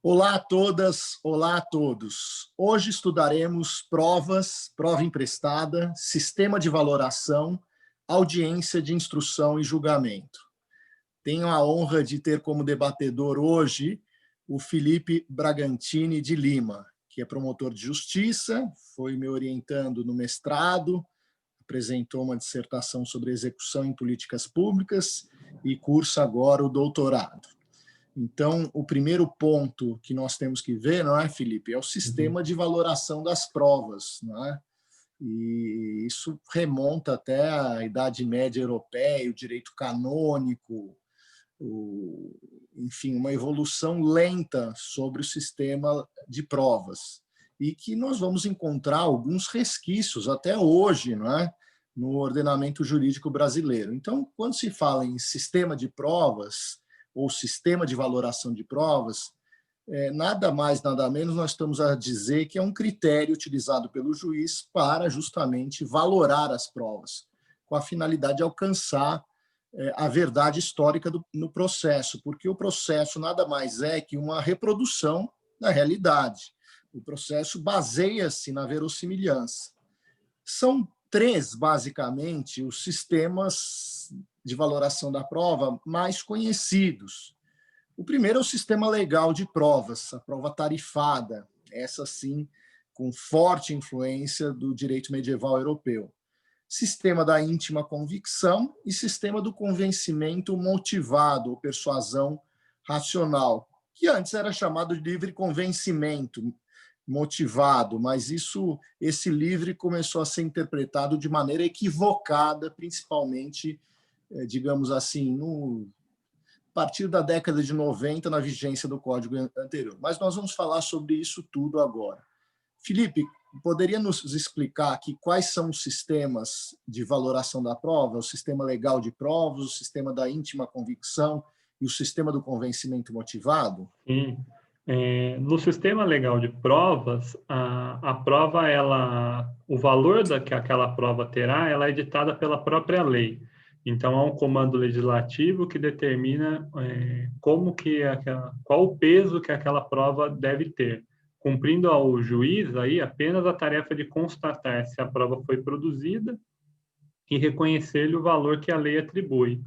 Olá a todas, olá a todos. Hoje estudaremos provas, prova emprestada, sistema de valoração, audiência de instrução e julgamento. Tenho a honra de ter como debatedor hoje o Felipe Bragantini de Lima, que é promotor de justiça, foi me orientando no mestrado, apresentou uma dissertação sobre execução em políticas públicas e cursa agora o doutorado. Então, o primeiro ponto que nós temos que ver, não é, Felipe, é o sistema de valoração das provas, não é? E isso remonta até à Idade Média Europeia, o direito canônico, enfim, uma evolução lenta sobre o sistema de provas. E que nós vamos encontrar alguns resquícios até hoje, não é? No ordenamento jurídico brasileiro. Então, quando se fala em sistema de provas, ou sistema de valoração de provas, nada mais, nada menos, nós estamos a dizer que é um critério utilizado pelo juiz para justamente valorar as provas, com a finalidade de alcançar a verdade histórica no processo, porque o processo nada mais é que uma reprodução da realidade. O processo baseia-se na verossimilhança. São três, basicamente, os sistemas de valoração da prova mais conhecidos. O primeiro é o sistema legal de provas, a prova tarifada, essa sim, com forte influência do direito medieval europeu. Sistema da íntima convicção e sistema do convencimento motivado ou persuasão racional, que antes era chamado de livre convencimento motivado, mas esse livre começou a ser interpretado de maneira equivocada, principalmente, digamos assim, a partir da década de 90, na vigência do Código anterior. Mas nós vamos falar sobre isso tudo agora. Felipe, poderia nos explicar aqui quais são os sistemas de valoração da prova, o sistema legal de provas, o sistema da íntima convicção e o sistema do convencimento motivado? Sim. No sistema legal de provas, a prova, o valor que aquela prova terá, ela é ditada pela própria lei. Então, há um comando legislativo que determina qual o peso que aquela prova deve ter, cumprindo ao juiz aí apenas a tarefa de constatar se a prova foi produzida e reconhecer-lhe o valor que a lei atribui.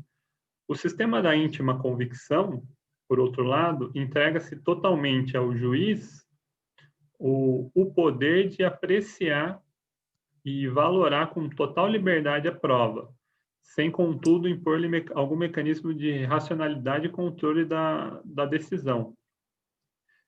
O sistema da íntima convicção, por outro lado, entrega-se totalmente ao juiz o poder de apreciar e valorar com total liberdade a prova, sem, contudo, impor-lhe algum mecanismo de racionalidade e controle da decisão.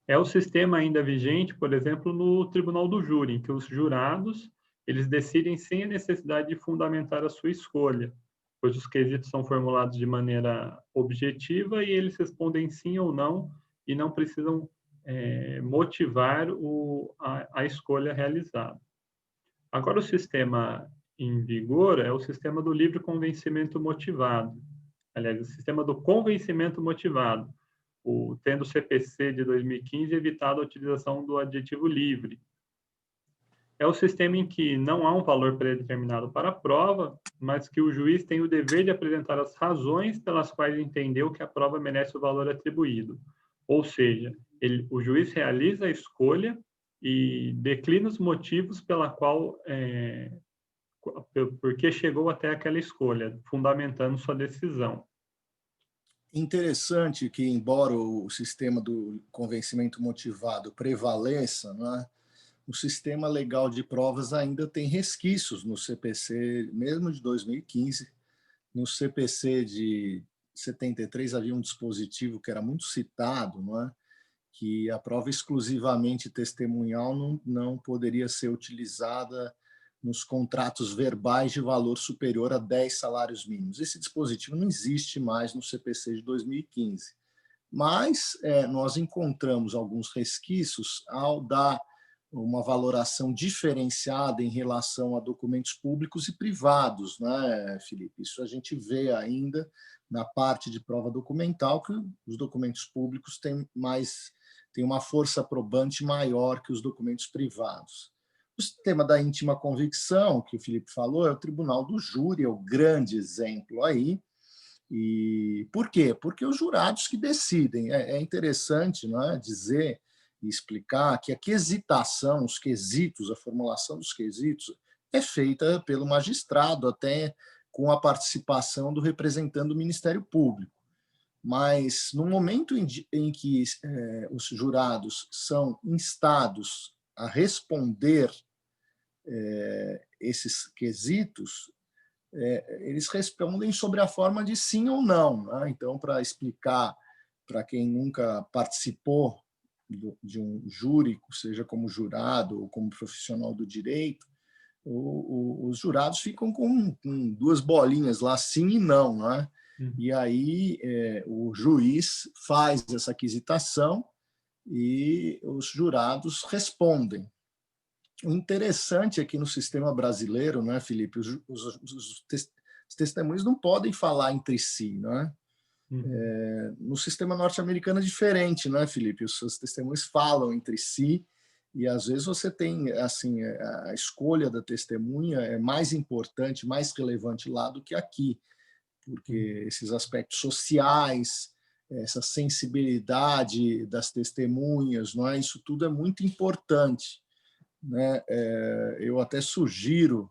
É o sistema ainda vigente, por exemplo, no tribunal do júri, em que os jurados eles decidem sem a necessidade de fundamentar a sua escolha, pois os quesitos são formulados de maneira objetiva e eles respondem sim ou não e não precisam motivar a escolha realizada. Agora, o sistema em vigor é o sistema do livre convencimento motivado. Aliás, o sistema do convencimento motivado, tendo o CPC de 2015 evitado a utilização do adjetivo livre. É o sistema em que não há um valor predeterminado para a prova, mas que o juiz tem o dever de apresentar as razões pelas quais entendeu que a prova merece o valor atribuído. Ou seja, o juiz realiza a escolha e declina os motivos por que chegou até aquela escolha, fundamentando sua decisão. Interessante que, embora o sistema do convencimento motivado prevaleça, não é? O sistema legal de provas ainda tem resquícios no CPC, mesmo de 2015. No CPC de 73 havia um dispositivo que era muito citado, não é? Que a prova exclusivamente testemunhal não poderia ser utilizada nos contratos verbais de valor superior a 10 salários mínimos. Esse dispositivo não existe mais no CPC de 2015. Mas nós encontramos alguns resquícios ao dar uma valoração diferenciada em relação a documentos públicos e privados, né, Felipe? Isso a gente vê ainda na parte de prova documental, que os documentos públicos têm uma força probante maior que os documentos privados. O sistema da íntima convicção, que o Felipe falou, é o tribunal do júri, é o grande exemplo aí, E por quê? Porque os jurados que decidem. É interessante, não é, dizer e explicar que a quesitação, os quesitos, a formulação dos quesitos é feita pelo magistrado, até com a participação do representante do Ministério Público. Mas no momento em que os jurados são instados a responder esses quesitos, eles respondem sobre a forma de sim ou não, né? Então, para explicar para quem nunca participou de um júri, seja como jurado ou como profissional do direito, os jurados ficam com duas bolinhas lá, sim e não, né? E aí o juiz faz essa quisitação e os jurados respondem. O interessante aqui no sistema brasileiro, não é, Felipe? Os testemunhos não podem falar entre si, não é? No sistema norte-americano é diferente, não é, Felipe? Os testemunhos falam entre si e às vezes você tem assim a escolha da testemunha é mais importante, mais relevante lá do que aqui, porque esses aspectos sociais, essa sensibilidade das testemunhas, não é? Isso tudo é muito importante, né? Eu até sugiro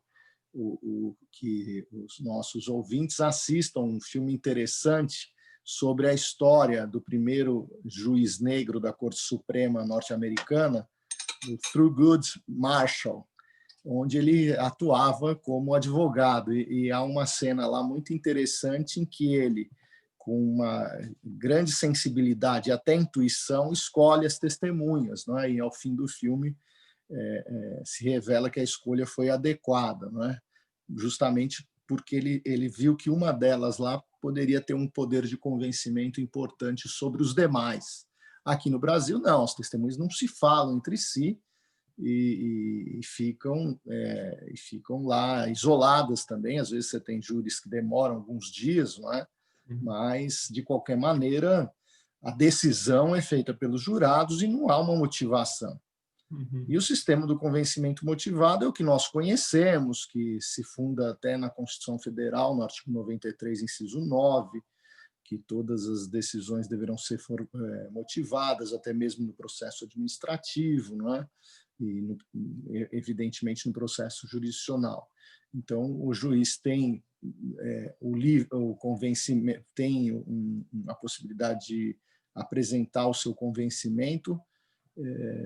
que os nossos ouvintes assistam um filme interessante sobre a história do primeiro juiz negro da Corte Suprema norte-americana, o Thurgood Marshall, onde ele atuava como advogado. E há uma cena lá muito interessante em que ele, com uma grande sensibilidade e até intuição, escolhe as testemunhas, não é? E ao fim do filme se revela que a escolha foi adequada, não é? Justamente porque ele viu que uma delas lá poderia ter um poder de convencimento importante sobre os demais. Aqui no Brasil, não, as testemunhas não se falam entre si e ficam lá isoladas também. Às vezes você tem júris que demoram alguns dias, não é? Mas, de qualquer maneira, a decisão é feita pelos jurados e não há uma motivação. E o sistema do convencimento motivado é o que nós conhecemos, que se funda até na Constituição Federal, no artigo 93, inciso 9, que todas as decisões deverão ser motivadas, até mesmo no processo administrativo, não é? E, evidentemente, no processo jurisdicional. Então, o juiz tem o convencimento, tem a possibilidade de apresentar o seu convencimento,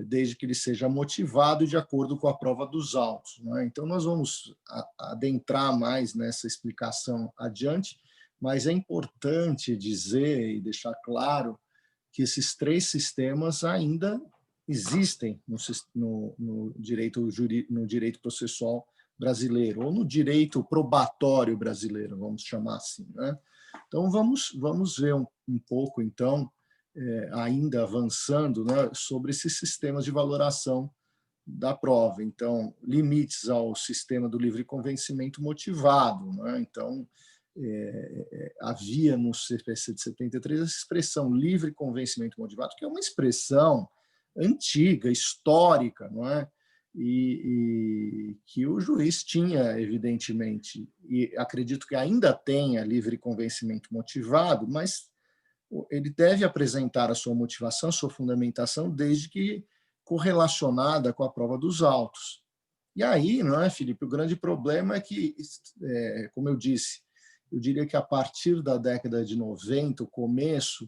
desde que ele seja motivado e de acordo com a prova dos autos, não é? Então, nós vamos adentrar mais nessa explicação adiante, mas é importante dizer e deixar claro que esses três sistemas ainda existem no direito processual brasileiro, ou no direito probatório brasileiro, vamos chamar assim, né? Então, vamos ver um pouco, então, ainda avançando, né, sobre esses sistemas de valoração da prova. Então, limites ao sistema do livre convencimento motivado, né? Então, havia no CPC de 73 essa expressão livre convencimento motivado, que é uma expressão antiga, histórica, não é? E que o juiz tinha, evidentemente, e acredito que ainda tenha livre convencimento motivado, mas ele deve apresentar a sua motivação, a sua fundamentação, desde que correlacionada com a prova dos autos. E aí, não é, Felipe, o grande problema é que, como eu disse, eu diria que a partir da década de 90, o começo,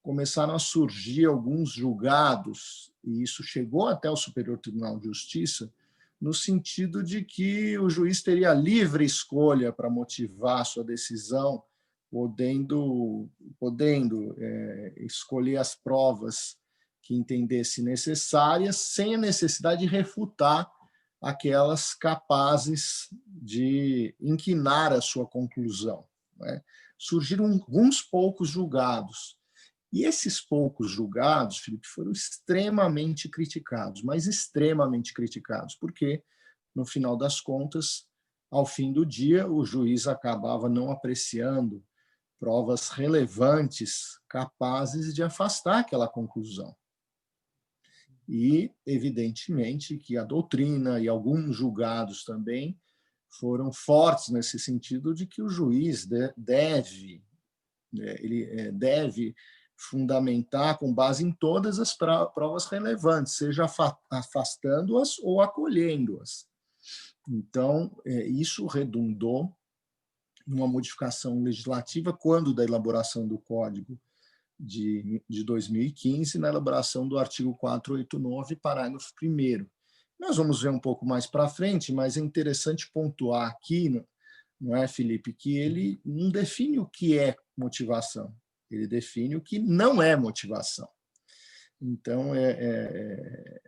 começaram a surgir alguns julgados, e isso chegou até o Superior Tribunal de Justiça, no sentido de que o juiz teria livre escolha para motivar a sua decisão, podendo escolher as provas que entendesse necessárias, sem a necessidade de refutar aquelas capazes de inquinar a sua conclusão, né? Surgiram alguns poucos julgados, e esses poucos julgados, Felipe, foram extremamente criticados, mas extremamente criticados, porque, no final das contas, ao fim do dia, o juiz acabava não apreciando provas relevantes capazes de afastar aquela conclusão. E, evidentemente, que a doutrina e alguns julgados também foram fortes nesse sentido de que o juiz deve ele deve fundamentar com base em todas as provas relevantes, seja afastando-as ou acolhendo-as. Então, isso redundou numa modificação legislativa quando da elaboração do Código de 2015, na elaboração do artigo 489, parágrafo 1º. Nós vamos ver um pouco mais para frente, mas é interessante pontuar aqui, não é, Felipe, que ele não define o que é motivação, ele define o que não é motivação. Então,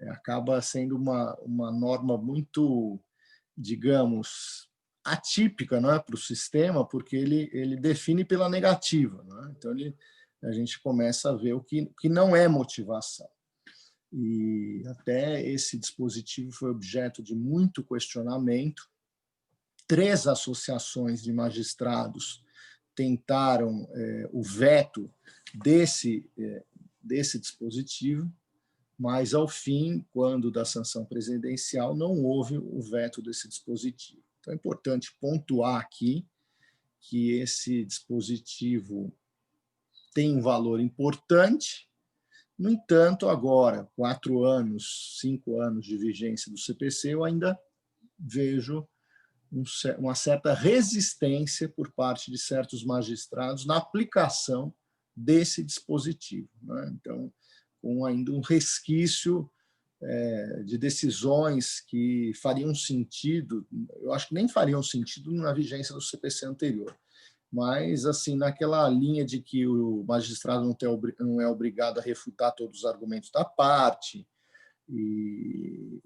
acaba sendo uma norma muito, digamos, atípica, não é, para o sistema, porque ele define pela negativa. Não é? Então, a gente começa a ver o que não é motivação. E até esse dispositivo foi objeto de muito questionamento. 3 associações de magistrados tentaram o veto desse dispositivo, mas, ao fim, quando da sanção presidencial, não houve o veto desse dispositivo. Então, é importante pontuar aqui que esse dispositivo tem um valor importante. No entanto, agora, 4 anos, 5 anos de vigência do CPC, eu ainda vejo uma certa resistência por parte de certos magistrados na aplicação desse dispositivo. Né? Então, com ainda um resquício de decisões que fariam sentido, eu acho que nem fariam sentido na vigência do CPC anterior, mas assim naquela linha de que o magistrado não é obrigado a refutar todos os argumentos da parte, e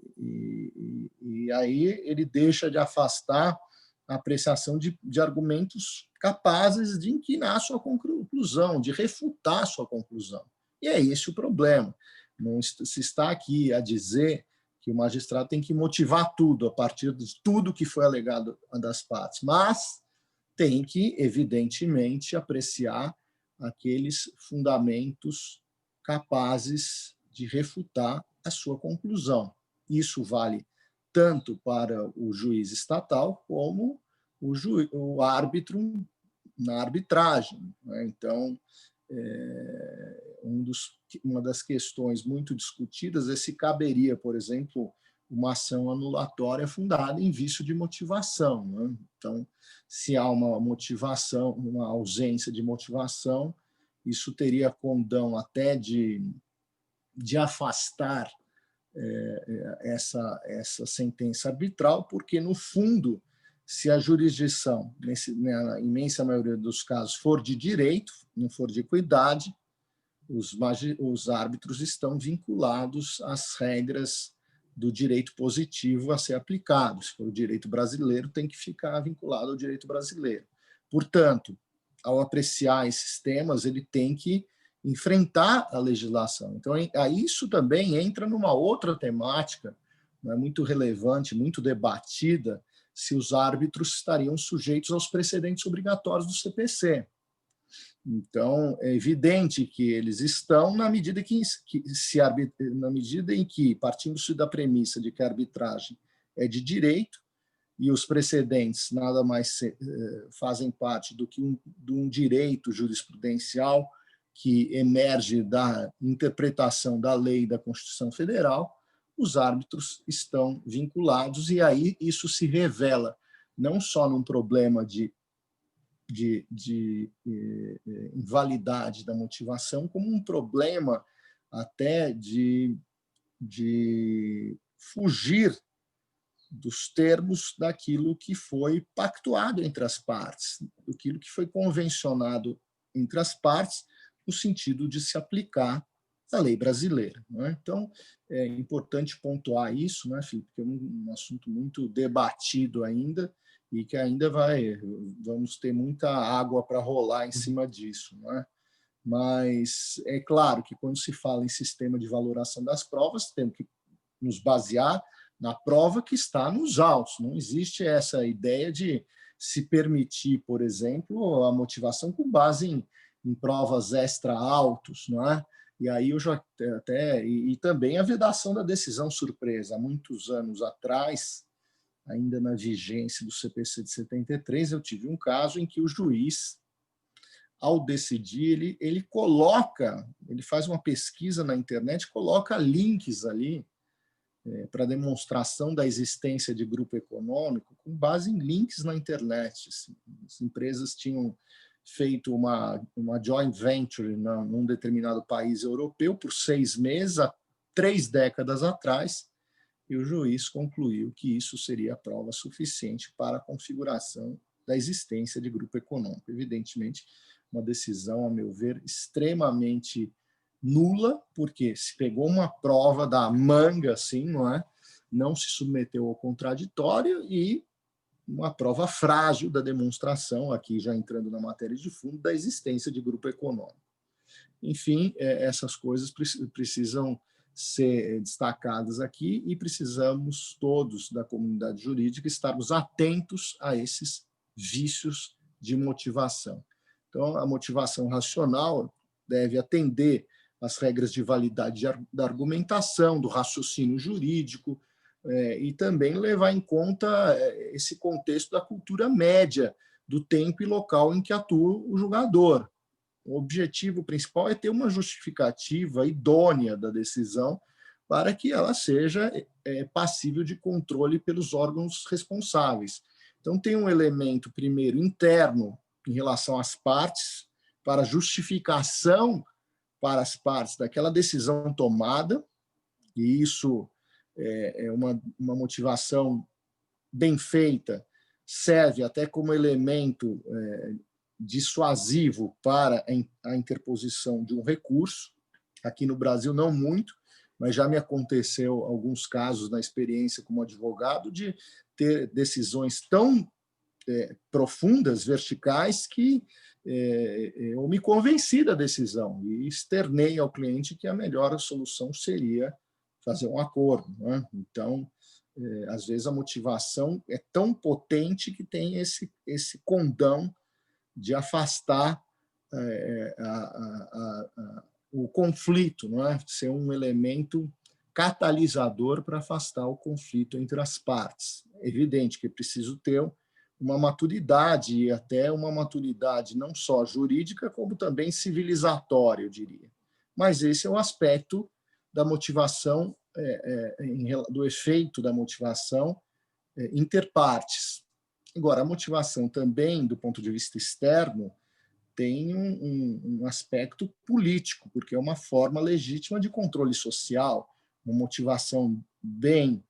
aí ele deixa de afastar a apreciação de argumentos capazes de inquinar sua conclusão, de refutar sua conclusão. E é esse o problema. Não se está aqui a dizer que o magistrado tem que motivar tudo a partir de tudo que foi alegado das partes, mas tem que, evidentemente, apreciar aqueles fundamentos capazes de refutar a sua conclusão. Isso vale tanto para o juiz estatal como o árbitro na arbitragem. Né? Então, uma das questões muito discutidas é se caberia, por exemplo, uma ação anulatória fundada em vício de motivação. Né? Então, se há uma motivação, uma ausência de motivação, isso teria condão até de afastar essa sentença arbitral, porque, no fundo, se a jurisdição, na imensa maioria dos casos, for de direito, não for de equidade, os árbitros estão vinculados às regras do direito positivo a ser aplicado. Se for o direito brasileiro, tem que ficar vinculado ao direito brasileiro. Portanto, ao apreciar esses temas, ele tem que enfrentar a legislação. Então, isso também entra numa outra temática, né, muito relevante, muito debatida, se os árbitros estariam sujeitos aos precedentes obrigatórios do CPC. Então, é evidente que eles estão na medida em que, partindo-se da premissa de que a arbitragem é de direito e os precedentes nada mais fazem parte do que de um direito jurisprudencial que emerge da interpretação da lei e da Constituição Federal, os árbitros estão vinculados, e aí isso se revela não só num problema de invalidade da motivação, como um problema até de fugir dos termos daquilo que foi pactuado entre as partes, daquilo que foi convencionado entre as partes, no sentido de se aplicar a lei brasileira. Não é? Então, é importante pontuar isso, né, Filipe, porque é um assunto muito debatido ainda, e que ainda vamos ter muita água para rolar em cima disso. Não é? Mas é claro que, quando se fala em sistema de valoração das provas, temos que nos basear na prova que está nos autos. Não existe essa ideia de se permitir, por exemplo, a motivação com base em provas extra-autos, não é? E aí eu já e também a vedação da decisão surpresa. Há muitos anos atrás, ainda na vigência do CPC de 73, eu tive um caso em que o juiz ao decidir, ele coloca, ele faz uma pesquisa na internet, coloca links ali para demonstração da existência de grupo econômico com base em links na internet. Assim. As empresas tinham feito uma joint venture num determinado país europeu por 6 meses, há 3 décadas atrás, e o juiz concluiu que isso seria prova suficiente para a configuração da existência de grupo econômico. Evidentemente, uma decisão, a meu ver, extremamente nula, porque se pegou uma prova da manga, assim, não é? Não se submeteu ao contraditório e uma prova frágil da demonstração, aqui já entrando na matéria de fundo, da existência de grupo econômico. Enfim, essas coisas precisam ser destacadas aqui e precisamos todos da comunidade jurídica estarmos atentos a esses vícios de motivação. Então, a motivação racional deve atender às regras de validade da argumentação, do raciocínio jurídico, e também levar em conta esse contexto da cultura média, do tempo e local em que atua o julgador. O objetivo principal é ter uma justificativa idônea da decisão para que ela seja passível de controle pelos órgãos responsáveis. Então, tem um elemento, primeiro, interno, em relação às partes, para justificação para as partes daquela decisão tomada, e isso é uma motivação bem feita, serve até como elemento dissuasivo para a interposição de um recurso. Aqui no Brasil, não muito, mas já me aconteceu alguns casos na experiência como advogado de ter decisões tão profundas, verticais, que eu me convenci da decisão e externei ao cliente que a melhor solução seria fazer um acordo, né? Então, às vezes, a motivação é tão potente que tem esse condão de afastar o conflito, não é? Ser um elemento catalisador para afastar o conflito entre as partes. É evidente que é preciso ter uma maturidade, e até uma maturidade não só jurídica, como também civilizatória, eu diria. Mas esse é o aspecto da motivação, do efeito da motivação interpartes. Agora, a motivação também, do ponto de vista externo, tem um aspecto político, porque é uma forma legítima de controle social, uma motivação bem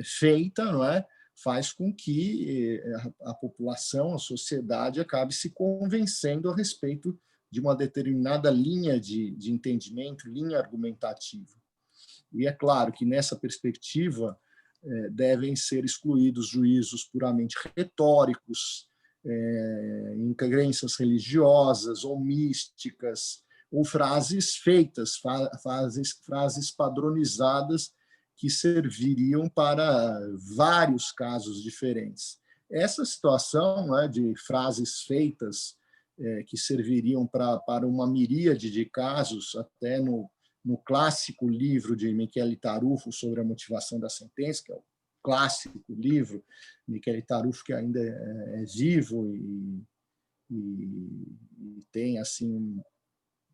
feita, não é? Faz com que a população, a sociedade, acabe se convencendo a respeito de uma determinada linha de entendimento, linha argumentativa. E é claro que, nessa perspectiva, devem ser excluídos juízos puramente retóricos, em crenças religiosas ou místicas, ou frases feitas, frases padronizadas que serviriam para vários casos diferentes. Essa situação, né, de frases feitas que serviriam para uma miríade de casos, até no clássico livro de Michele Tarufo sobre a motivação da sentença, que é o clássico livro, Michele Tarufo, que ainda é vivo e tem, assim,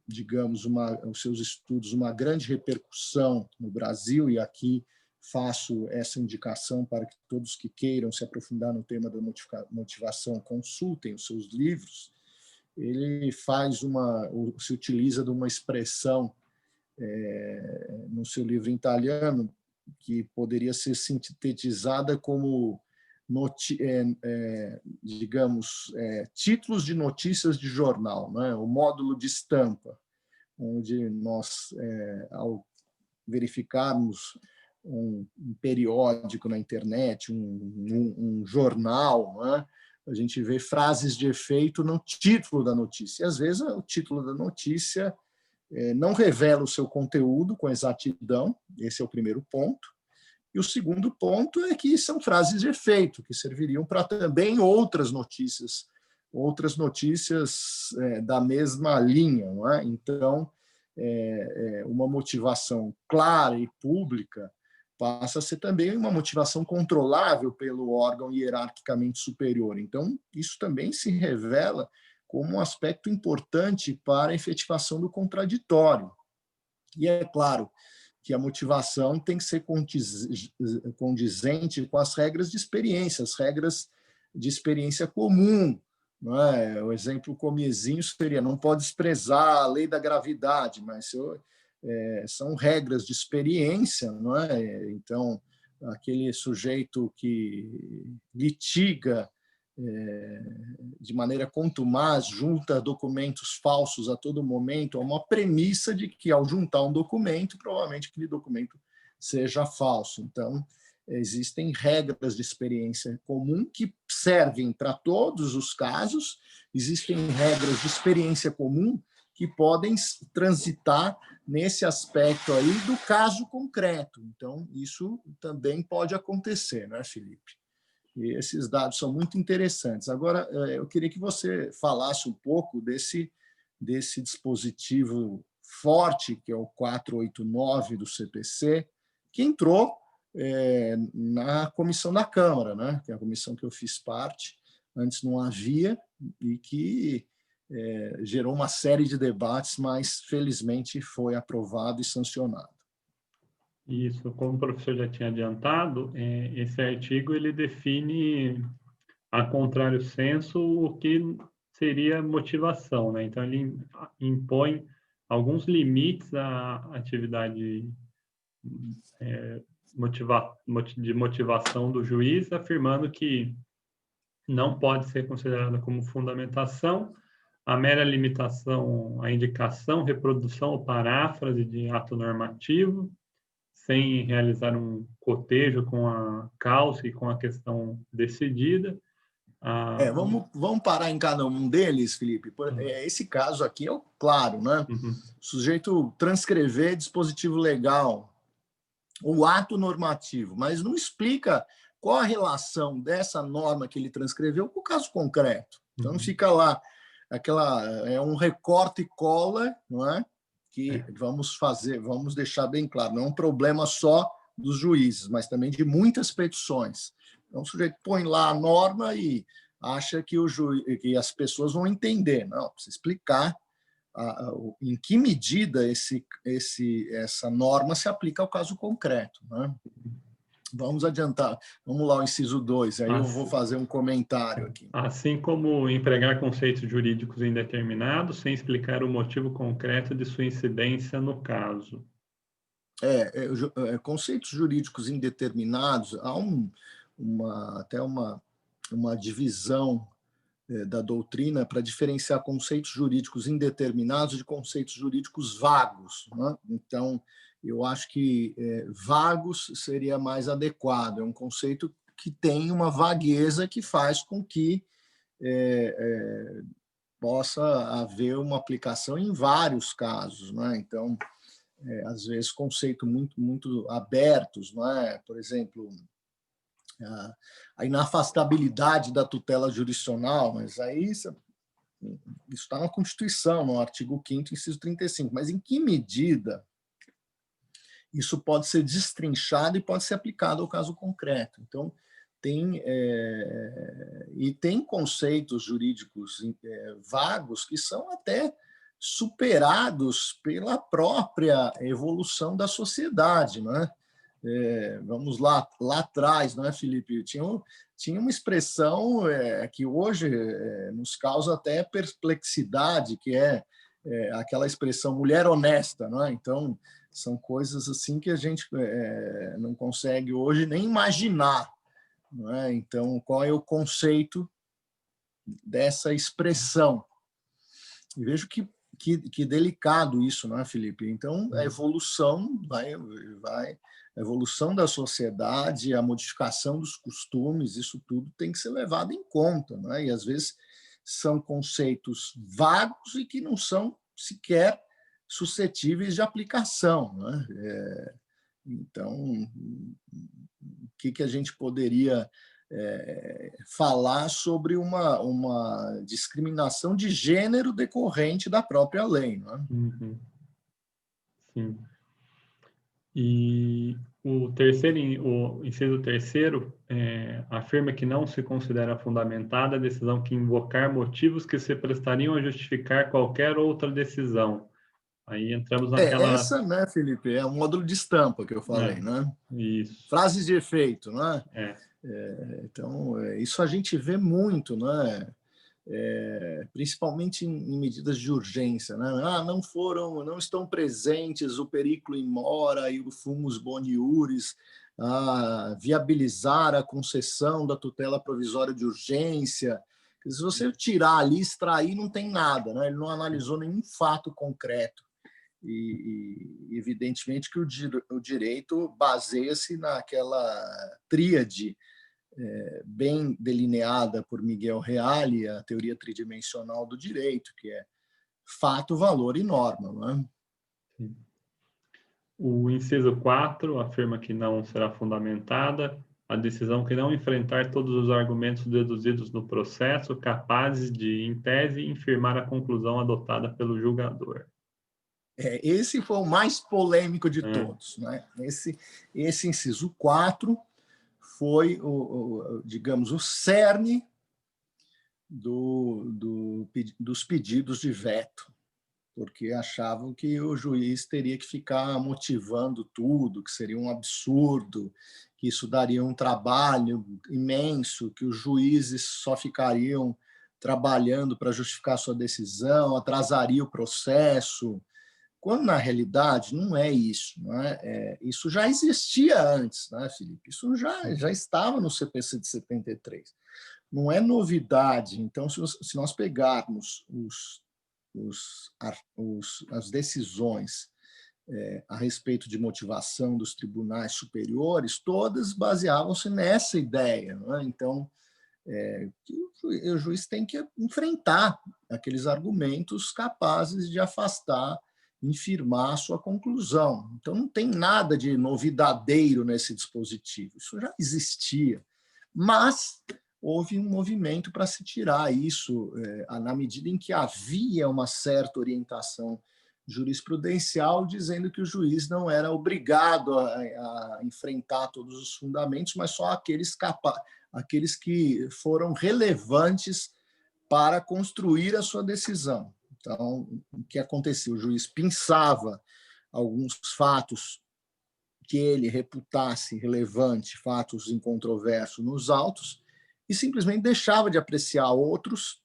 digamos, os seus estudos, uma grande repercussão no Brasil, e aqui faço essa indicação para que todos que queiram se aprofundar no tema da motivação consultem os seus livros. Ele se utiliza de uma expressão no seu livro em italiano que poderia ser sintetizada como digamos, títulos de notícias de jornal, né? O módulo de estampa, onde nós, ao verificarmos um periódico na internet, um jornal, né? A gente vê frases de efeito no título da notícia. E, às vezes, o título da notícia não revela o seu conteúdo com exatidão, esse é o primeiro ponto. E o segundo ponto é que são frases de efeito, que serviriam para também outras notícias da mesma linha, não é? Então, uma motivação clara e pública passa a ser também uma motivação controlável pelo órgão hierarquicamente superior. Então, isso também se revela como um aspecto importante para a efetivação do contraditório. E é claro que a motivação tem que ser condizente com as regras de experiência, as regras de experiência comum. Não é? O exemplo comezinho seria: não pode desprezar a lei da gravidade, mas são regras de experiência, não é? Então, aquele sujeito que litiga de maneira contumaz, junta documentos falsos a todo momento, há uma premissa de que, ao juntar um documento, provavelmente aquele documento seja falso. Então, existem regras de experiência comum que servem para todos os casos, existem regras de experiência comum que podem transitar nesse aspecto aí do caso concreto. Então, isso também pode acontecer, não é, Felipe? E esses dados são muito interessantes. Agora, eu queria que você falasse um pouco desse dispositivo forte, que é o 489 do CPC, que entrou na comissão da Câmara, né? Que é a comissão que eu fiz parte, antes não havia, e que gerou uma série de debates, mas felizmente foi aprovado e sancionado. Isso, como o professor já tinha adiantado, esse artigo ele define, a contrário sensu, o que seria motivação, né? Então, ele impõe alguns limites à atividade de motivação do juiz, afirmando que não pode ser considerada como fundamentação a mera limitação à indicação, reprodução ou paráfrase de ato normativo, sem realizar um cotejo com a causa e com a questão decidida. Vamos parar em cada um deles, Felipe. Esse caso aqui é claro, né? Uhum. O sujeito transcrever dispositivo legal, o ato normativo, mas não explica qual a relação dessa norma que ele transcreveu com o caso concreto. Então, fica lá, um recorte e cola, não é? Que vamos deixar bem claro, não é um problema só dos juízes, mas também de muitas petições. Então, o sujeito põe lá a norma e acha que que as pessoas vão entender. Não, precisa explicar em que medida essa norma se aplica ao caso concreto, né? Vamos adiantar. Vamos lá, o inciso 2, aí eu vou fazer um comentário aqui. Assim como empregar conceitos jurídicos indeterminados sem explicar o motivo concreto de sua incidência no caso. Conceitos jurídicos indeterminados, há até uma divisão da doutrina para diferenciar conceitos jurídicos indeterminados de conceitos jurídicos vagos, né? Então, eu acho que vagos seria mais adequado. É um conceito que tem uma vagueza que faz com que possa haver uma aplicação em vários casos, né? Então, às vezes, conceitos muito abertos, não é? Por exemplo, a inafastabilidade da tutela jurisdicional, mas aí isso está na Constituição, no artigo 5º, inciso 35. Mas em que medida isso pode ser destrinchado e pode ser aplicado ao caso concreto? Então, tem conceitos jurídicos vagos que são até superados pela própria evolução da sociedade, né? Vamos lá atrás, não é, Felipe? Tinha uma expressão que hoje nos causa até perplexidade, que é aquela expressão mulher honesta, não é? Então, são coisas assim que a gente não consegue hoje nem imaginar, não é? Então, qual é o conceito dessa expressão? E vejo que delicado isso, não é, Felipe? Então, a evolução a evolução da sociedade, a modificação dos costumes, isso tudo tem que ser levado em conta, não é? E às vezes são conceitos vagos e que não são sequer suscetíveis de aplicação, não é? Então, o que a gente poderia falar sobre uma discriminação de gênero decorrente da própria lei, não é? Sim. E O terceiro, o inciso terceiro, afirma que não se considera fundamentada a decisão que invocar motivos que se prestariam a justificar qualquer outra decisão. Aí entramos naquela... Essa, né, Felipe, é o módulo de estampa que eu falei, É, né? isso. Frases de efeito, né? É, Então, isso a gente vê muito, né? Principalmente em medidas de urgência, né? Não estão presentes o periculo in mora e o fumus boni iuris a viabilizar a concessão da tutela provisória de urgência. Se você tirar ali, extrair, não tem nada, né? Ele não analisou nenhum fato concreto. E evidentemente que o direito baseia-se naquela tríade bem delineada por Miguel Reale, a teoria tridimensional do direito, que é fato, valor e norma. Não é? O inciso 4 afirma que não será fundamentada a decisão que não enfrentar todos os argumentos deduzidos no processo capazes de, em tese, infirmar a conclusão adotada pelo julgador. Esse foi o mais polêmico de todos. Né? Esse inciso 4 foi, digamos, o cerne dos pedidos de veto, porque achavam que o juiz teria que ficar motivando tudo, que seria um absurdo, que isso daria um trabalho imenso, que os juízes só ficariam trabalhando para justificar sua decisão, atrasaria o processo, quando na realidade não é isso. Não é? Isso já existia antes, né, Felipe? Isso já estava no CPC de 73. Não é novidade. Então, se nós pegarmos as decisões a respeito de motivação dos tribunais superiores, todas baseavam-se nessa ideia. Não é? Então, o juiz tem que enfrentar aqueles argumentos capazes de afastar, infirmar a sua conclusão. Então, não tem nada de novidadeiro nesse dispositivo. Isso já existia. Mas houve um movimento para se tirar isso, na medida em que havia uma certa orientação jurisprudencial dizendo que o juiz não era obrigado a enfrentar todos os fundamentos, mas só aqueles que foram relevantes para construir a sua decisão. Então, o que acontecia? O juiz pensava alguns fatos que ele reputasse relevante, fatos incontroversos nos autos, e simplesmente deixava de apreciar outros,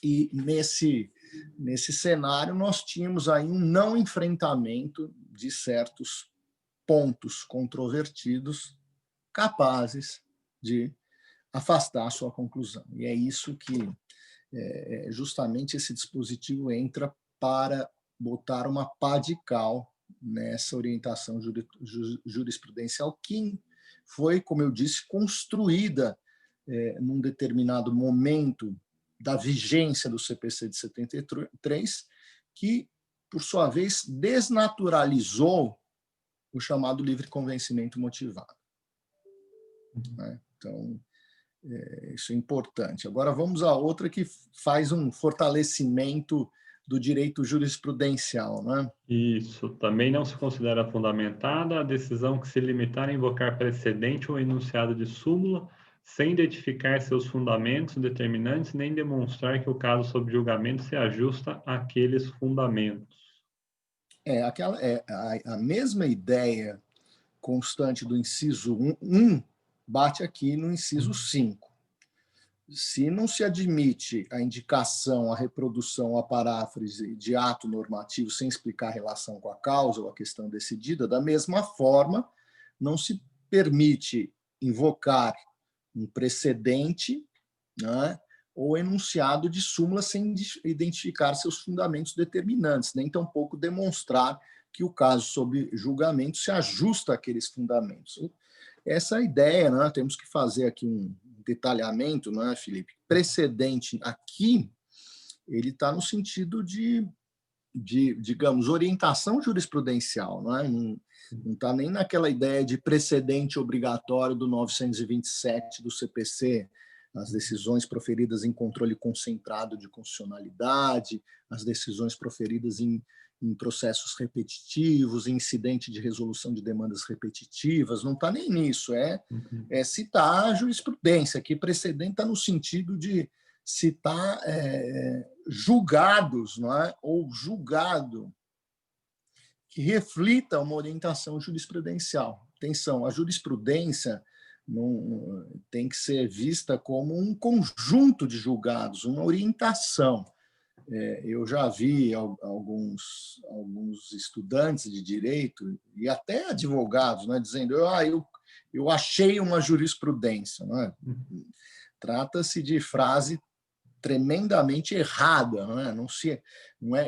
e nesse cenário nós tínhamos aí um não enfrentamento de certos pontos controvertidos capazes de afastar a sua conclusão. E é isso que justamente esse dispositivo entra para botar uma pá de cal nessa orientação jurisprudencial que foi, como eu disse, construída num determinado momento da vigência do CPC de 73, que, por sua vez, desnaturalizou o chamado livre convencimento motivado. Então, isso é importante. Agora vamos a outra que faz um fortalecimento do direito jurisprudencial, né? Isso. Também não se considera fundamentada a decisão que se limitar a invocar precedente ou enunciado de súmula sem identificar seus fundamentos determinantes nem demonstrar que o caso sob julgamento se ajusta àqueles fundamentos. A mesma ideia constante do inciso 1 bate aqui no inciso 5. Se não se admite a indicação, a reprodução, a paráfrase de ato normativo sem explicar a relação com a causa ou a questão decidida, da mesma forma, não se permite invocar um precedente, né, ou enunciado de súmula sem identificar seus fundamentos determinantes, nem tampouco demonstrar que o caso sob julgamento se ajusta àqueles fundamentos. Essa ideia, né, temos que fazer aqui um detalhamento, né, Felipe? Precedente aqui, ele está no sentido de, digamos, orientação jurisprudencial, não está nem naquela ideia de precedente obrigatório do 927 do CPC, as decisões proferidas em controle concentrado de constitucionalidade, as decisões proferidas em em processos repetitivos, incidente de resolução de demandas repetitivas, não está nem nisso, é citar a jurisprudência, que precedente está no sentido de citar julgados, não é? Ou julgado que reflita uma orientação jurisprudencial. Atenção, a jurisprudência não, tem que ser vista como um conjunto de julgados, uma orientação. Eu já vi alguns estudantes de direito e até advogados, né, dizendo eu achei uma jurisprudência. Não é? Trata-se de frase tremendamente errada.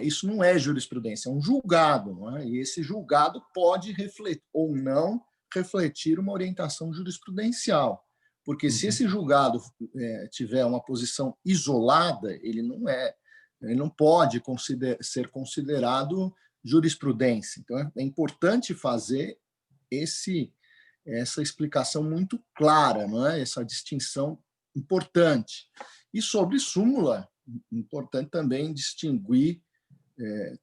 Isso não é jurisprudência, é um julgado. Não é? E esse julgado pode refletir ou não refletir uma orientação jurisprudencial. Porque se esse julgado tiver uma posição isolada, ele não pode ser considerado jurisprudência. Então, é importante fazer essa explicação muito clara, não é? Essa distinção importante. E sobre súmula, importante também distinguir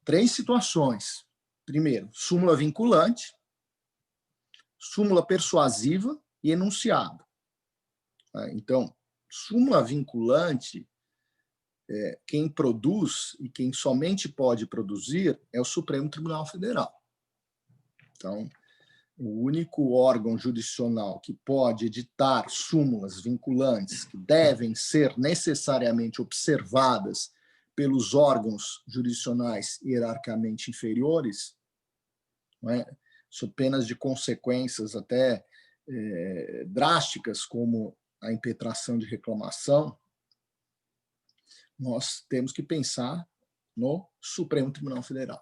3 situações. Primeiro, súmula vinculante, súmula persuasiva e enunciado. Então, súmula vinculante, quem produz e quem somente pode produzir é o Supremo Tribunal Federal. Então, o único órgão jurisdicional que pode editar súmulas vinculantes que devem ser necessariamente observadas pelos órgãos jurisdicionais hierarquicamente inferiores, não é? Sob penas de consequências até drásticas, como a impetração de reclamação, nós temos que pensar no Supremo Tribunal Federal.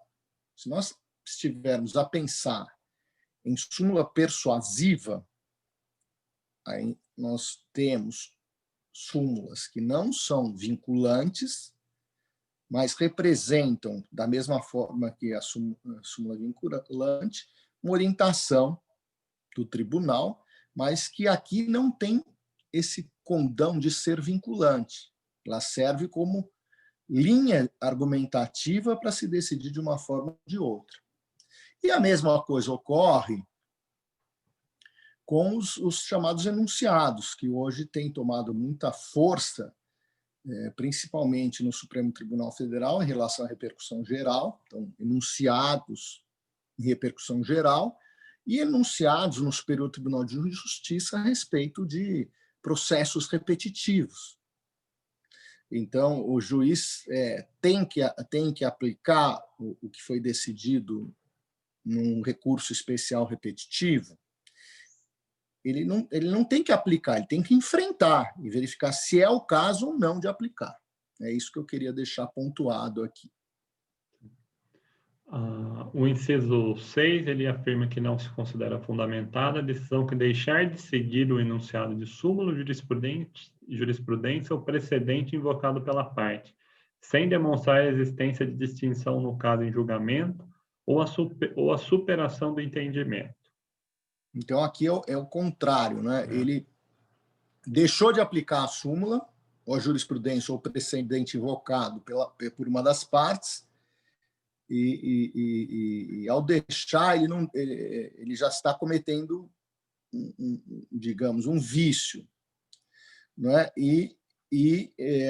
Se nós estivermos a pensar em súmula persuasiva, aí nós temos súmulas que não são vinculantes, mas representam, da mesma forma que a súmula vinculante, uma orientação do tribunal, mas que aqui não tem esse condão de ser vinculante. Ela serve como linha argumentativa para se decidir de uma forma ou de outra. E a mesma coisa ocorre com os chamados enunciados, que hoje têm tomado muita força, principalmente no Supremo Tribunal Federal, em relação à repercussão geral. Então, enunciados em repercussão geral e enunciados no Superior Tribunal de Justiça a respeito de processos repetitivos. Então, o juiz tem que aplicar o que foi decidido num recurso especial repetitivo. Ele não tem que aplicar, ele tem que enfrentar e verificar se é o caso ou não de aplicar. É isso que eu queria deixar pontuado aqui. O inciso 6, ele afirma que não se considera fundamentada a decisão que deixar de seguir o enunciado de súmula, jurisprudência ou precedente invocado pela parte, sem demonstrar a existência de distinção no caso em julgamento ou a superação do entendimento. Então, aqui é o contrário, né? Ele deixou de aplicar a súmula, ou a jurisprudência ou o precedente invocado por uma das partes, e ao deixar, ele já está cometendo, digamos, um vício, não é? E